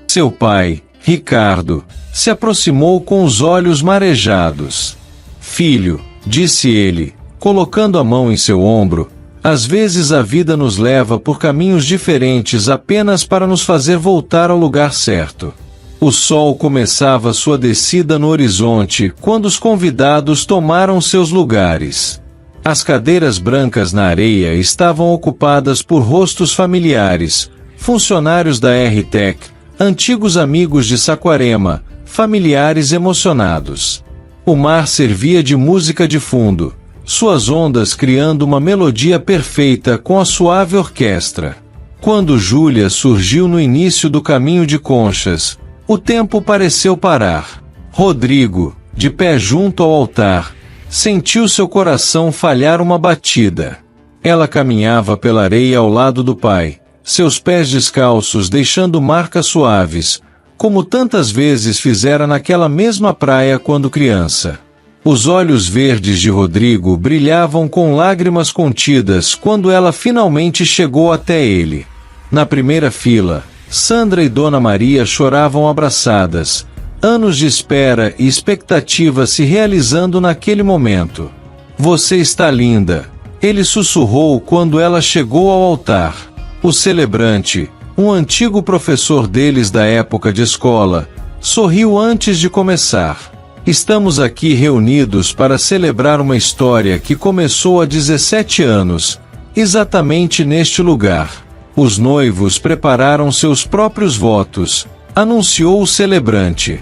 Seu pai, Ricardo, se aproximou com os olhos marejados. Filho, disse ele, colocando a mão em seu ombro, às vezes a vida nos leva por caminhos diferentes apenas para nos fazer voltar ao lugar certo. O sol começava sua descida no horizonte quando os convidados tomaram seus lugares. As cadeiras brancas na areia estavam ocupadas por rostos familiares, funcionários da RTEC, antigos amigos de Saquarema, familiares emocionados. O mar servia de música de fundo, suas ondas criando uma melodia perfeita com a suave orquestra. Quando Júlia surgiu no início do caminho de conchas, o tempo pareceu parar. Rodrigo, de pé junto ao altar, sentiu seu coração falhar uma batida. Ela caminhava pela areia ao lado do pai, seus pés descalços deixando marcas suaves, como tantas vezes fizera naquela mesma praia quando criança. Os olhos verdes de Rodrigo brilhavam com lágrimas contidas quando ela finalmente chegou até ele. Na primeira fila, Sandra e Dona Maria choravam abraçadas, anos de espera e expectativa se realizando naquele momento. Você está linda, ele sussurrou quando ela chegou ao altar. O celebrante, um antigo professor deles da época de escola, sorriu antes de começar. Estamos aqui reunidos para celebrar uma história que começou há 17 anos, exatamente neste lugar. Os noivos prepararam seus próprios votos, anunciou o celebrante.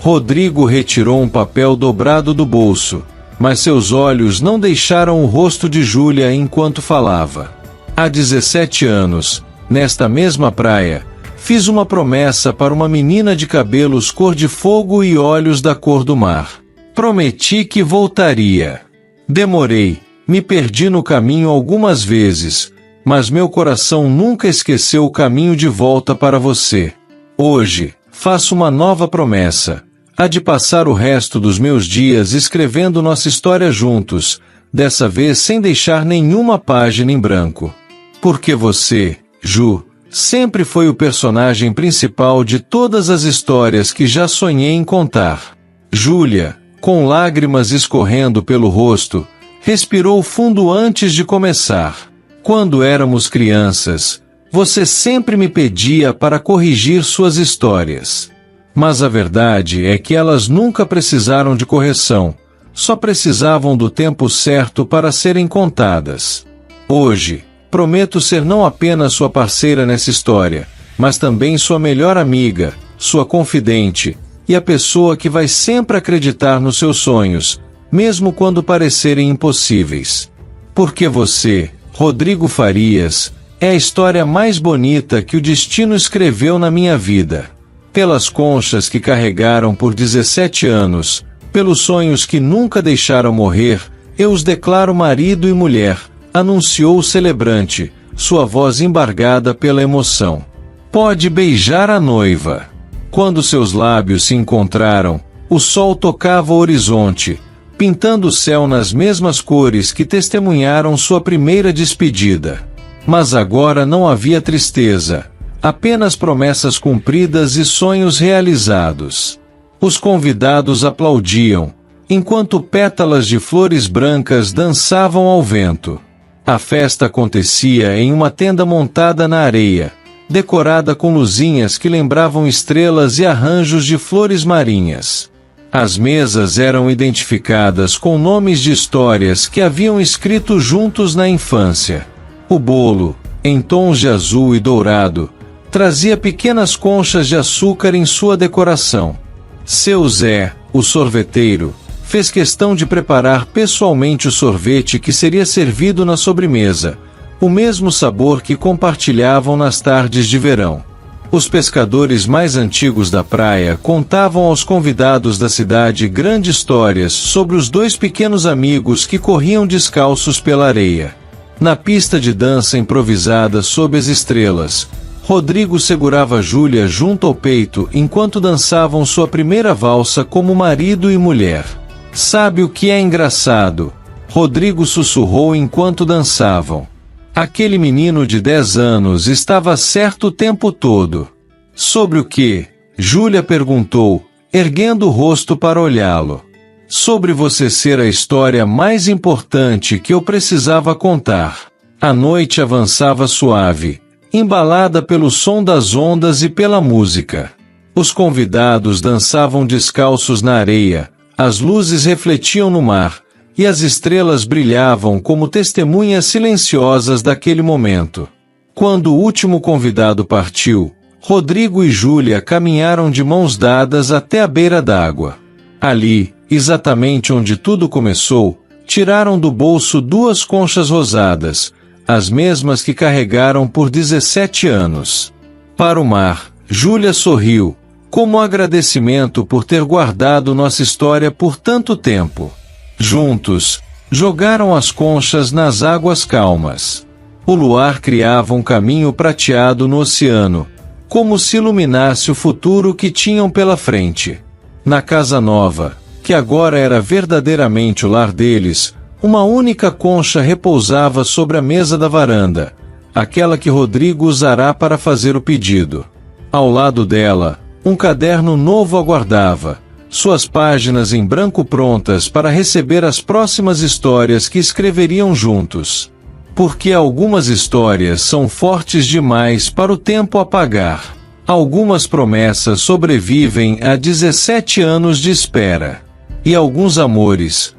Rodrigo retirou um papel dobrado do bolso, mas seus olhos não deixaram o rosto de Júlia enquanto falava. Há 17 anos, nesta mesma praia, fiz uma promessa para uma menina de cabelos cor de fogo e olhos da cor do mar. Prometi que voltaria. Demorei, me perdi no caminho algumas vezes, mas meu coração nunca esqueceu o caminho de volta para você. Hoje, faço uma nova promessa. Há de passar o resto dos meus dias escrevendo nossa história juntos, dessa vez sem deixar nenhuma página em branco. Porque você, Ju, sempre foi o personagem principal de todas as histórias que já sonhei em contar. Júlia, com lágrimas escorrendo pelo rosto, respirou fundo antes de começar. Quando éramos crianças, você sempre me pedia para corrigir suas histórias. Mas a verdade é que elas nunca precisaram de correção, só precisavam do tempo certo para serem contadas. Hoje, prometo ser não apenas sua parceira nessa história, mas também sua melhor amiga, sua confidente, e a pessoa que vai sempre acreditar nos seus sonhos, mesmo quando parecerem impossíveis. Porque você, Rodrigo Farias, é a história mais bonita que o destino escreveu na minha vida. Pelas conchas que carregaram por 17 anos, pelos sonhos que nunca deixaram morrer, eu os declaro marido e mulher, anunciou o celebrante, sua voz embargada pela emoção. Pode beijar a noiva. Quando seus lábios se encontraram, o sol tocava o horizonte, pintando o céu nas mesmas cores que testemunharam sua primeira despedida. Mas agora não havia tristeza, apenas promessas cumpridas e sonhos realizados. Os convidados aplaudiam, enquanto pétalas de flores brancas dançavam ao vento. A festa acontecia em uma tenda montada na areia, decorada com luzinhas que lembravam estrelas e arranjos de flores marinhas. As mesas eram identificadas com nomes de histórias que haviam escrito juntos na infância. O bolo, em tons de azul e dourado, trazia pequenas conchas de açúcar em sua decoração. Seu Zé, o sorveteiro, fez questão de preparar pessoalmente o sorvete que seria servido na sobremesa, o mesmo sabor que compartilhavam nas tardes de verão. Os pescadores mais antigos da praia contavam aos convidados da cidade grandes histórias sobre os dois pequenos amigos que corriam descalços pela areia. Na pista de dança improvisada sob as estrelas, Rodrigo segurava Júlia junto ao peito enquanto dançavam sua primeira valsa como marido e mulher. Sabe o que é engraçado? Rodrigo sussurrou enquanto dançavam. Aquele menino de 10 anos estava certo o tempo todo. Sobre o que? Júlia perguntou, erguendo o rosto para olhá-lo. Sobre você ser a história mais importante que eu precisava contar. A noite avançava suave, embalada pelo som das ondas e pela música. Os convidados dançavam descalços na areia, as luzes refletiam no mar, e as estrelas brilhavam como testemunhas silenciosas daquele momento. Quando o último convidado partiu, Rodrigo e Júlia caminharam de mãos dadas até a beira d'água. Ali, exatamente onde tudo começou, tiraram do bolso 2 conchas rosadas, as mesmas que carregaram por 17 anos. Para o mar, Júlia sorriu, como agradecimento por ter guardado nossa história por tanto tempo. Juntos, jogaram as conchas nas águas calmas. O luar criava um caminho prateado no oceano, como se iluminasse o futuro que tinham pela frente. Na casa nova, que agora era verdadeiramente o lar deles, uma única concha repousava sobre a mesa da varanda, aquela que Rodrigo usará para fazer o pedido. Ao lado dela, um caderno novo aguardava, suas páginas em branco prontas para receber as próximas histórias que escreveriam juntos. Porque algumas histórias são fortes demais para o tempo apagar. Algumas promessas sobrevivem a 17 anos de espera. E alguns amores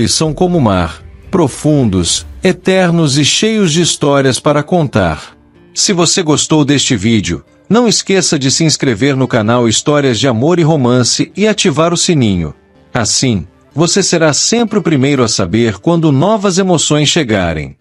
são como o mar, profundos, eternos e cheios de histórias para contar. Se você gostou deste vídeo, não esqueça de se inscrever no canal Histórias de Amor e Romance e ativar o sininho. Assim, você será sempre o primeiro a saber quando novas emoções chegarem.